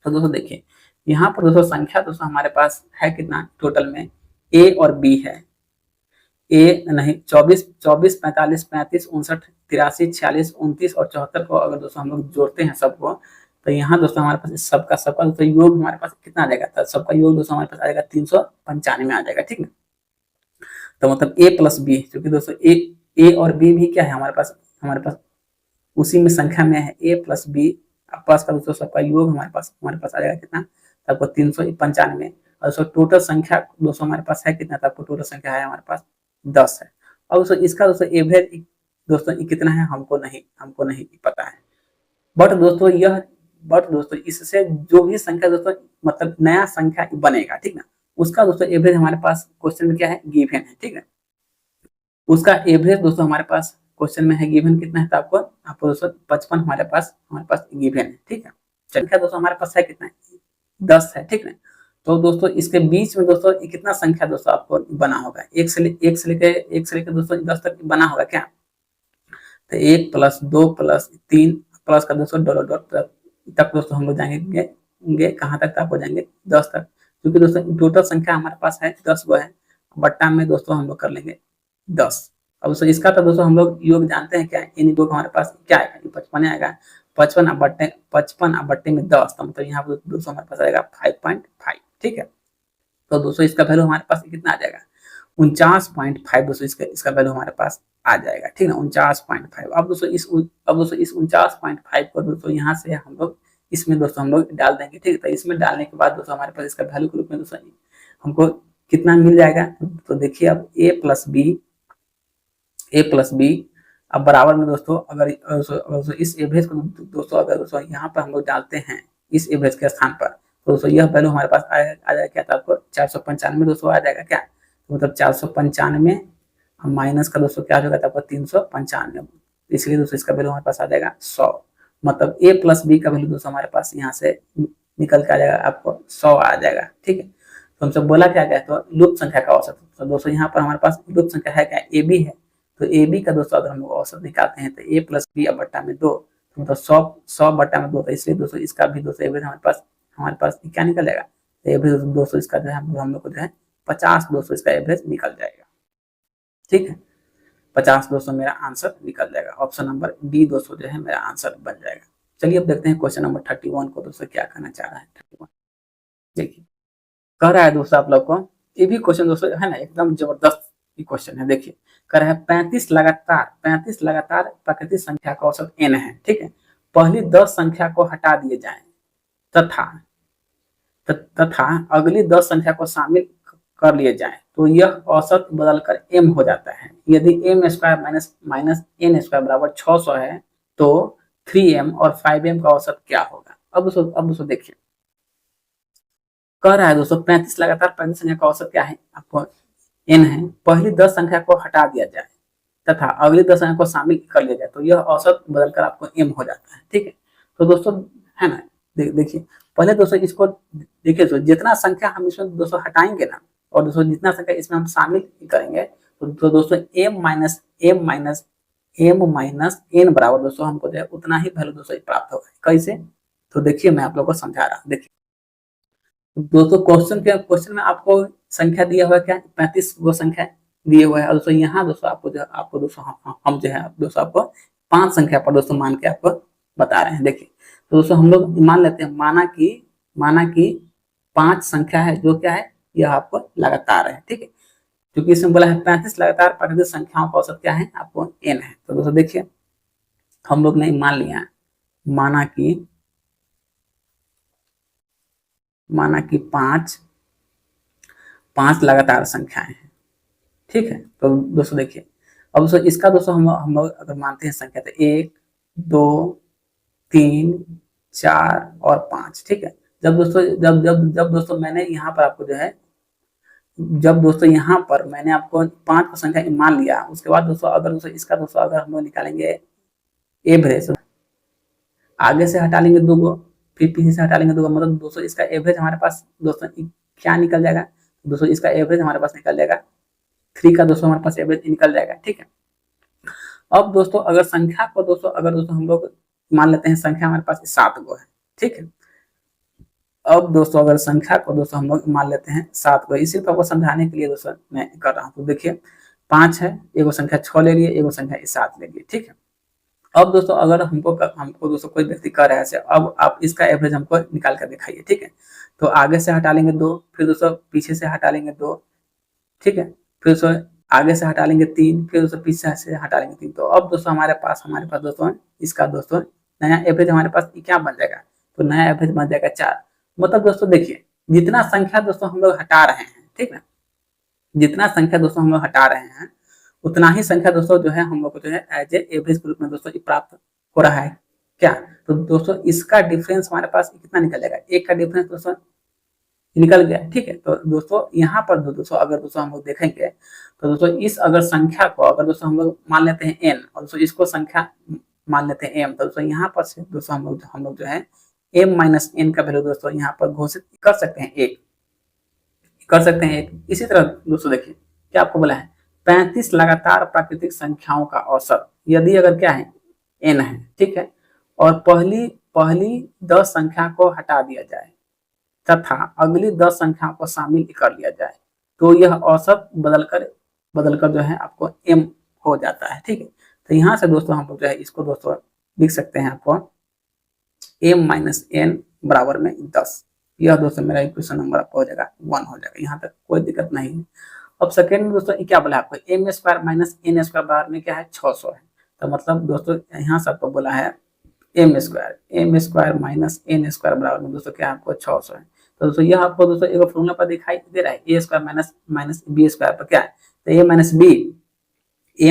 Speaker 1: तो दोस्तों देखिए यहाँ पर दोस्तों संख्या दोस्तों हमारे पास है कितना, टोटल में ए और बी है, ए नहीं 24 45 35 59 83 46 29 और 74 को अगर दोस्तों हम लोग जोड़ते हैं सबको, तो यहाँ दोस्तों हमारे पास सबका दोस्तों योग हमारे पास कितना आ जाएगा, तो सबका योग दोस्तों हमारे पास आ जाएगा 395 आ जाएगा। ठीक है, तो मतलब ए प्लस बी, क्योंकि दोस्तों ए और बी भी क्या है हमारे पास उसी में संख्या में है, ए प्लस बी प्लस का दोस्तों सबका योग हमारे पास आ जाएगा कितना तो आपको 395। और दोस्तों टोटल संख्या दोस्तों हमारे पास है कितना, तो आपको टोटल संख्या है हमारे पास 10 है। और दोस्तों इसका दोस्तों एवरेज दोस्तों कितना है हमको नहीं पता है। बट दोस्तों इससे जो भी संख्या दोस्तों मतलब नया संख्या बनेगा, ठीक ना, उसका दोस्तों एवरेज हमारे पास क्वेश्चन में क्या है, गिवन है, ठीक है। उसका एवरेज दोस्तों हमारे पास क्वेश्चन में है गिवन कितना है, तो आपको दोस्तों 55 हमारे पास गिवन है, ठीक है। संख्या दोस्तों हमारे पास है कितना है, 10 है, ठीक है। तो दोस्तों इसके बीच में दोस्तों कितना संख्या दोस्तों आपको बना होगा, एक से लेके दोस्तों 10 तक बना होगा क्या, तो 1 प्लस 2 प्लस 3 प्लस का दोस्तों डॉट डॉट तक दोस्तों हम लोग जाएंगे कहाँ तक, आपको जाएंगे 10 तक, क्योंकि दोस्तों टोटल संख्या हमारे पास है 10 गो है, बट्टा में दोस्तों हम लोग कर लेंगे 10। अब दोस्तों इसका तो दोस्तों हम लोग योग जानते हैं क्या, इन योग हमारे पास क्या आएगा, 55 आएगा, 55 अब बट्टे में 10, तो मतलब यहाँ पर दोस्तों हमारे पास आएगा 5.5, ठीक है। तो दोस्तों इसका वैल्यू हमारे पास कितना आ जाएगा, 49.5 दोस्तों इसका वैल्यू हमारे पास आ जाएगा, ठीक है, 49.5। अब दोस्तों इस 49.5 को दोस्तों यहाँ से हम लोग इसमें दोस्तों हम लोग डाल देंगे, ठीक है। तो इसमें डालने के बाद दोस्तों हमारे पास इसका वैल्यू के रूप में दोस्तों हमको कितना मिल जाएगा, तो देखिए अब a प्लस बी अब बराबर में दोस्तों अगर इस एवरेज को दोस्तों अगर दोस्तों यहाँ पर हम लोग डालते हैं इस एवरेज के स्थान पर, तो दोस्तों यह वैल्यू हमारे पास आ जाएगा क्या, तो आपको 495 दोस्तों आ जाएगा क्या, तो मतलब 495 माइनस का दोस्तों क्या होगा, तो आपको 395, इसलिए दोस्तों इसका वैल्यू हमारे पास आ जाएगा 100। मतलब a प्लस बी का वैल्यू दोस्तों हमारे पास यहाँ से निकल के आ जाएगा, आपको 100 आ जाएगा, ठीक है। तो हमसे बोला क्या गया, तो लुप्त संख्या का औसत, तो दोस्तों यहाँ पर हमारे पास लुप्त संख्या है क्या, ए बी है, तो ए बी का दोस्तों अगर हम लोग औसत निकालते हैं तो ए प्लस बी अब बट्टा में 2, तो मतलब 100 बट्टा में 2, तो इसलिए दोस्तों इसका भी दोस्तों एवरेज हमारे पास क्या निकल जाएगा, तो एवरेज दोस्तों इसका जो है हम लोग को जो है 50 दोस्तों इसका एवरेज निकल जाएगा, ठीक है। 50 दोस्तों मेरा आंसर निकल जाएगा, ऑप्शन नंबर डी दोस्तों जो है मेरा आंसर बन जाएगा। चलिए अब देखते हैं क्वेश्चन नंबर 31 को दोस्तों क्या कहना चाह रहा है। 31 देखिए कह रहा है दोस्तों आप लोग को, ये भी क्वेश्चन दोस्तों है ना एकदम जबरदस्त क्वेश्चन है। देखिए कह रहा है 35 लगातार प्राकृतिक संख्या का औसत n है, ठीक है। पहली 10 संख्या को हटा दिए जाए तथा अगली 10 संख्या को शामिल कर लिए जाए, तो यह औसत बदलकर m हो जाता है। यदि m square minus n square बराबर 600 है, तो 3m और 5m का औसत क्या होगा। अब दोस्तों देखिए कह रहा है दोस्तों 35 लगातार प्राकृतिक संख्या का औसत क्या है, आपको n है, पहली 10 संख्या को हटा दिया जाए तथा अगली 10 संख्या को शामिल कर लिया जाए, तो यह औसत बदलकर आपको m हो जाता है, ठीक है। तो दोस्तों है ना देखिए पहले दोस्तों इसको देखिए, तो जितना संख्या हम इसमें दोस्तों हटाएंगे ना, और दोस्तों जितना संख्या इसमें हम शामिल करेंगे, तो दोस्तों m माइनस n बराबर दोस्तों हमको जो है उतना ही वैल्यू दोस्तों प्राप्त होगा। कैसे, तो देखिए मैं आप लोग को समझा रहा हूँ। देखिए दोस्तों क्वेश्चन में आपको संख्या दिया हुआ है क्या, 35 वो संख्या दिए हुआ है, और दोस्तों यहाँ दोस्तों आपको दोस्तों हम जो है दोस्तों आपको 5 संख्या पर दोस्तों मान के आपको बता रहे हैं। देखिए तो दोस्तों हम लोग मान लेते हैं, माना कि 5 संख्या है जो क्या है, यह आपको लगातार है, ठीक है, क्योंकि इसमें बोला है 35 लगातार प्राकृतिक संख्याओं का औसत क्या है, आपको n है। तो दोस्तों देखिए हम लोग ने मान लिया, माना कि 5 लगातार संख्याएं हैं, ठीक है। तो दोस्तों देखिए अब दोस्तों इसका दोस्तों हम लोग अगर मानते हैं संख्या, तो 1 2 3 4 और 5, ठीक है। जब दोस्तों मैंने यहाँ पर आपको जो है, जब दोस्तों यहाँ पर मैंने आपको 5 को संख्या मान लिया, उसके बाद दोस्तों अगर इसका दोस्तों अगर हम लोग निकालेंगे एवरेज, आगे से हटा लेंगे 2 को, फिर पीछे से हटा लेंगे 2 को, मतलब दोस्तों इसका एवरेज हमारे पास दोस्तों क्या निकल जाएगा, दोस्तों इसका एवरेज हमारे पास निकल जाएगा 3 का दोस्तों हमारे पास एवरेज निकल जाएगा, ठीक है। अब दोस्तों अगर संख्या को दोस्तों हम लोग मान लेते हैं, संख्या हमारे पास 7 गो है, ठीक है। अब दोस्तों अगर संख्या को दोस्तों हम लोग मान लेते हैं 7 को, इसी आपको समझाने के लिए दोस्तों मैं कर रहा हूँ। तो देखिए 5 है, एगो संख्या 6 ले लिए, एगो संख्या 7 ले लिए, ठीक है। अब दोस्तों अगर हमको दोस्तों कोई व्यक्ति कर रहा है, अब आप इसका एवरेज हमको निकाल कर दिखाइए, ठीक है। तो आगे से हटा लेंगे 2, फिर दोस्तों पीछे से हटा लेंगे 2, ठीक है, फिर दोस्तों आगे से हटा लेंगे 3, फिर दोस्तों पीछे से हटा लेंगे 3। तो अब दोस्तों हमारे पास दोस्तों इसका दोस्तों नया एवरेज हमारे पास क्या बन जाएगा, तो नया एवरेज बन जाएगा 4। मतलब दोस्तों देखिए, जितना संख्या दोस्तों हम लोग हटा रहे हैं, ठीक है, जितना संख्या दोस्तों हम लोग हटा रहे हैं उतना ही संख्या दोस्तों जो है हम लोग को जो है एज ए एवरेज के रूप में दोस्तों प्राप्त हो रहा है क्या। तो दोस्तों इसका डिफरेंस हमारे पास कितना निकल जाएगा, एक का डिफरेंस दोस्तों निकल गया, ठीक है। तो दोस्तों यहाँ पर दोस्तों अगर दोस्तों हम लोग देखेंगे तो दोस्तों इस अगर संख्या को अगर दोस्तों हम लोग मान लेते हैं एन और दोस्तों इसको संख्या मान लेते हैं एम, तो दोस्तों यहाँ पर से दोस्तों हम लोग जो है एम माइनस एन का वैल्यू दोस्तों यहाँ पर घोषित कर सकते हैं एक, कर सकते हैं एक। इसी तरह दोस्तों देखिए क्या आपको बोला है, 35 लगातार प्राकृतिक संख्याओं का औसत यदि अगर क्या है एन है, ठीक है, और पहली पहली 10 संख्या को हटा दिया जाए तथा अगली 10 संख्याओं को शामिल कर लिया जाए तो यह औसत बदलकर जो है आपको एम हो जाता है, ठीक है। तो यहाँ से दोस्तों हम लोग जो है इसको दोस्तों लिख सकते हैं आपको एम माइनस एन बराबर में 10। यह दोस्तों मेरा इक्वेशन नंबर आपको हो जाएगा 1 हो जाएगा, यहाँ तक कोई दिक्कत नहीं है। अब सेकेंड में दोस्तों क्या बोला आपको, M square minus N square बराबर में क्या है 600 है। तो मतलब दोस्तों यहाँ से आपको बोला है M square minus N square बराबर में दोस्तों क्या आपको 600 है। तो दोस्तों यह आपको दोस्तों एक फॉर्मूला पर दिखाई दे रहा है, A square minus minus B square पर क्या है, तो ए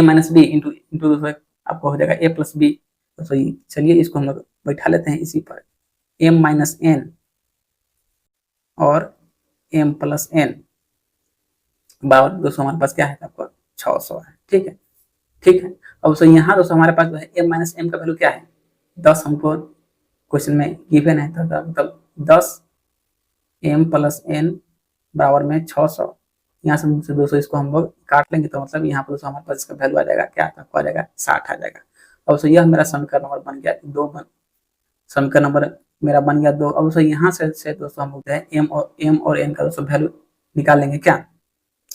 Speaker 1: माइनस बी इंटू दोस्तों आपको हो जाएगा ए प्लस बी। तो चलिए इसको हम लोग बैठा लेते हैं इसी पर, एम माइनस एन और एम प्लस एन बराबर दोस्तों हमारे पास क्या है आपको 600 है, ठीक है, ठीक है। अब दोस्तों यहाँ दोस्तों हमारे पास जो है एम माइनस एम का वैल्यू क्या है 10 हमको क्वेश्चन में गिवन है, तो मतलब 10 एम प्लस एन बराबर में 600। यहाँ से दोस्तों इसको हम लोग काट लेंगे तो मतलब यहाँ पर दोस्तों हमारे पास इसका वैल्यू आ जाएगा क्या आपको आ जाएगा 60 आ जाएगा। अब दोस्तों यह मेरा समीकरण नंबर बन गया 2, समीकरण नंबर मेरा बन गया 2। अब दोस्तों यहाँ से दोस्तों हम लोग जो है एम और एन का दोस्तों वैल्यू निकाल लेंगे क्या,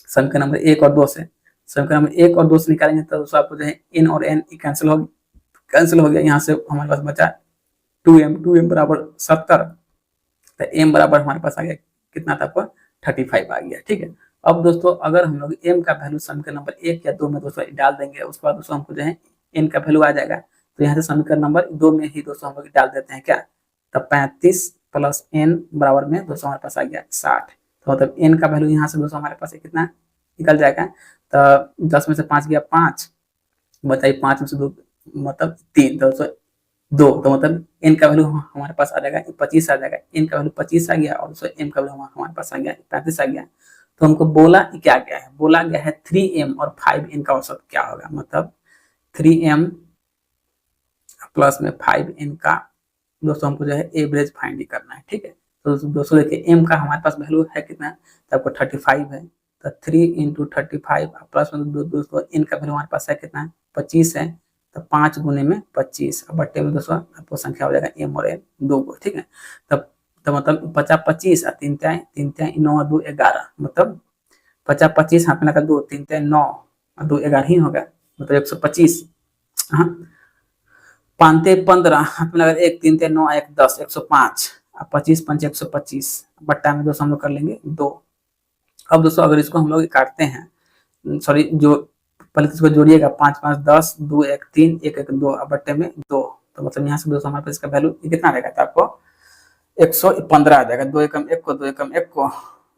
Speaker 1: समीकरण नंबर 1 और 2 से। समीकरण नंबर 1 और 2 से निकालेंगे तो दोस्तों आपको जो है एन और एन कैंसिल हो गया। यहाँ से हमारे पास बचा 2m बराबर 70, तो m बराबर हमारे पास आ गया कितना था आपको 35 आ गया, ठीक है। अब दोस्तों अगर हम लोग m का वैल्यू समीकरण नंबर 1 या 2 में दोस्तों डाल देंगे उसके बाद दोस्तों हमको जो है n का वैल्यू आ जाएगा। तो यहाँ से समीकरण नंबर 2 में ही दोस्तों हम लोग डाल देते हैं क्या, तो 35 प्लस n बराबर में दोस्तों हमारे पास आ गया 60। तो मतलब n का वैल्यू यहाँ से दोस्तों हमारे पास कितना निकल जाएगा, तो 10 में से 5 गया 5, बताइए 5 में से 2 मतलब 3, तो 2, तो मतलब n का वैल्यू हमारे पास आ जाएगा 25 आ जाएगा। n का वैल्यू 25 आ गया और m का वैल्यू हमारे पास आ गया 35 आ गया। तो हमको बोला क्या गया है, बोला गया है 3m और 5n का औसत क्या होगा, मतलब 3m प्लस में 5n का दोस्तों हमको जो है एवरेज फाइंड करना है, ठीक है। तो दोस्तों देखिए m का हमारे पास वैल्यू है कितना, तो आपको 35 है, तो 3 इंटू 35 प्लस में दोस्तों n का वैल्यू हमारे पास है कितना 25 है, तो 5 गुने में 25 बट्टे में दोस्तों आपको संख्या हो जाएगा m और n 2 को, ठीक है। तब तो मतलब 50 25 और 3 3 9 2 11, मतलब 50 25 हाथ में लगा 2 3 9 और 2 11 ही होगा, मतलब 125। हाँ 5 15 हाथ में लगा 1 3 9 1 10 105 और 25 5 125 बट्टा में दोस्तों हम लोग कर लेंगे 2। अब दोस्तों अगर इसको हम लोग काटते हैं, सॉरी जो पहले इसको जोड़िएगा 5 5 10 2 1 3 1 1 2 बट्टे में 2, तो मतलब यहाँ से दोस्तों हमारे पास इसका वैल्यू कितना रहेगा, तो आपको 115 आ जाएगा। 2 एकम 1 को 2 एकम 1 को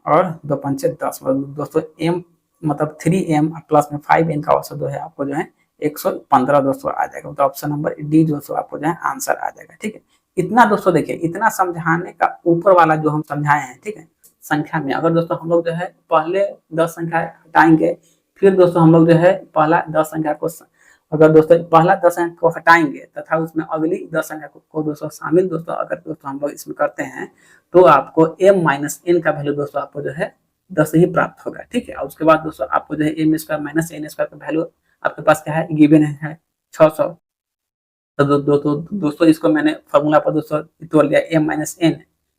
Speaker 1: और 2 पंचे 10, दोस्तों m मतलब 3m प्लस में 5n का औसत जो है आपको जो है 115 दोस्तों आ जाएगा। तो ऑप्शन नंबर डी दोस्तों आपको जो है आंसर आ जाएगा, ठीक है। इतना दोस्तों देखिए, इतना समझाने का ऊपर वाला जो हम समझाए हैं, ठीक है, संख्या में अगर दोस्तों हम लोग जो है पहले 10 संख्या हटाएंगे, फिर दोस्तों हम लोग जो है पहला 10 संख्या को अगर दोस्तों पहला 10 संख्या को हटाएंगे तथा उसमें अगली 10 संख्या को दोस्तों शामिल दोस्तों अगर दोस्तों हम लोग इसमें करते हैं तो आपको m माइनस n का वैल्यू दोस्तों आपको जो है 10 ही प्राप्त होगा, ठीक है। और उसके बाद दोस्तों आपको जो है m square minus n square का वैल्यू आपके पास क्या है गिवन है 600। तो दोस्तों इसको मैंने फॉर्मूला पर दोस्तों तोड़ लिया m minus n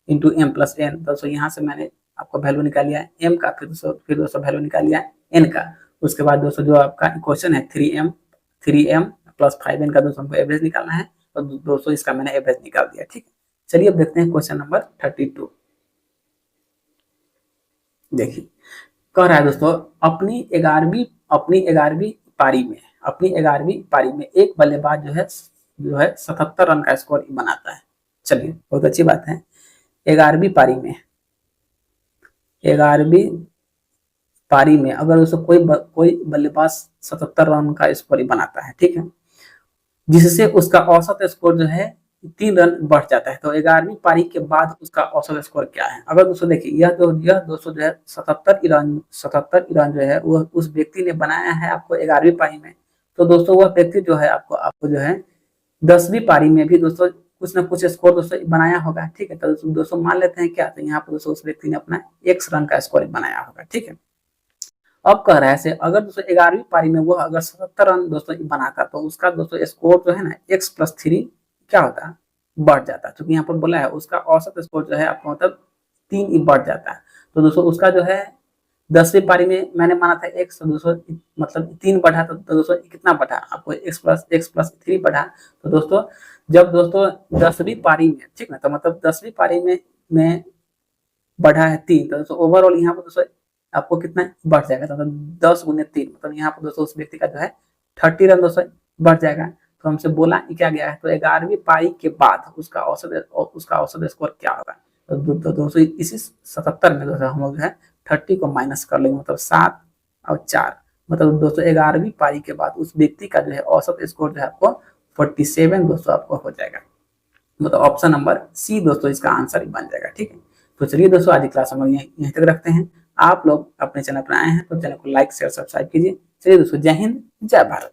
Speaker 1: into M plus N. दोस्तों यहाँ से मैंने आपको वैल्यू निकाल लिया m का, फिर दोस्तों वैल्यू निकाल लिया n का। उसके बाद दोस्तों जो आपका इक्वेशन है 3m प्लस 5n का दोस्तों हमको एवरेज निकालना है, तो दोस्तों इसका मैंने एवरेज निकाल दिया, ठीक है। चलिए अब देखते हैं क्वेश्चन नंबर 32। देखिए कह रहा है दोस्तों अपनी 11वीं पारी में एक बल्लेबाज जो है 77 रन का स्कोर बनाता है। चलिए बहुत अच्छी बात है। 11वीं पारी में 11वीं पारी में अगर दोस्तों कोई बल्लेबाज 77 रन का स्कोर बनाता है, ठीक है, जिससे उसका औसत स्कोर जो है 3 रन बढ़ जाता है, तो 11वीं पारी के बाद उसका औसत स्कोर क्या है। अगर दोस्तों देखिए यह दोस्तों जो है 77 रन जो है वो उस व्यक्ति ने बनाया है आपको 11वीं पारी में, तो दोस्तों वह व्यक्ति जो है आपको जो है 10वीं पारी में भी दोस्तों कुछ ना कुछ स्कोर दोस्तों बनाया होगा, ठीक है। तो दोस्तों मान लेते हैं क्या, तो यहाँ पर दोस्तों उस व्यक्ति ने अपना x रन का स्कोर बनाया होगा, ठीक है। अब कह रहा है अगर दोस्तों 11वीं पारी में वो अगर 77 रन दोस्तों बनाता तो उसका दोस्तों स्कोर जो है ना x+3 क्या होता है, बढ़ जाता है, क्योंकि यहाँ पर बोला है उसका औसत स्कोर जो है आपको मतलब 3 बढ़ जाता है। तो दोस्तों उसका जो है 10वीं पारी में मैंने माना था x, तो दोस्तों मतलब 3 बढ़ा, तो दोस्तों कितना बढ़ा आपको x+3 बढ़ा। तो दोस्तों जब दोस्तों 10वीं पारी में, ठीक ना, तो मतलब 10वीं पारी में बढ़ा है 3, तो दोस्तों ओवरऑल यहाँ पर दोस्तों आपको कितना बढ़ जाएगा, तो 10 × 3 मतलब यहाँ पर दोस्तों उस व्यक्ति का जो है 30 रन दोस्तों बढ़ जाएगा। तो हमसे बोला क्या गया है, तो 11वीं पारी के बाद उसका औसत स्कोर क्या होगा। तो दोस्तों इसी 77 में दोस्तों हम लोग जो है 30 को माइनस कर लेंगे, मतलब 7 और 4, मतलब दोस्तों 11वीं पारी के बाद उस व्यक्ति का जो है औसत स्कोर जो है आपको 47 दोस्तों आपको हो जाएगा, मतलब ऑप्शन नंबर सी दोस्तों इसका आंसर बन जाएगा, ठीक है। तो चलिए दोस्तों आज की क्लास हम लोग यहीं तक रखते हैं। आप लोग अपने चैनल पर आए हैं तो चैनल को लाइक शेयर सब्सक्राइब कीजिए। चलिए दोस्तों, जय हिंद जय भारत।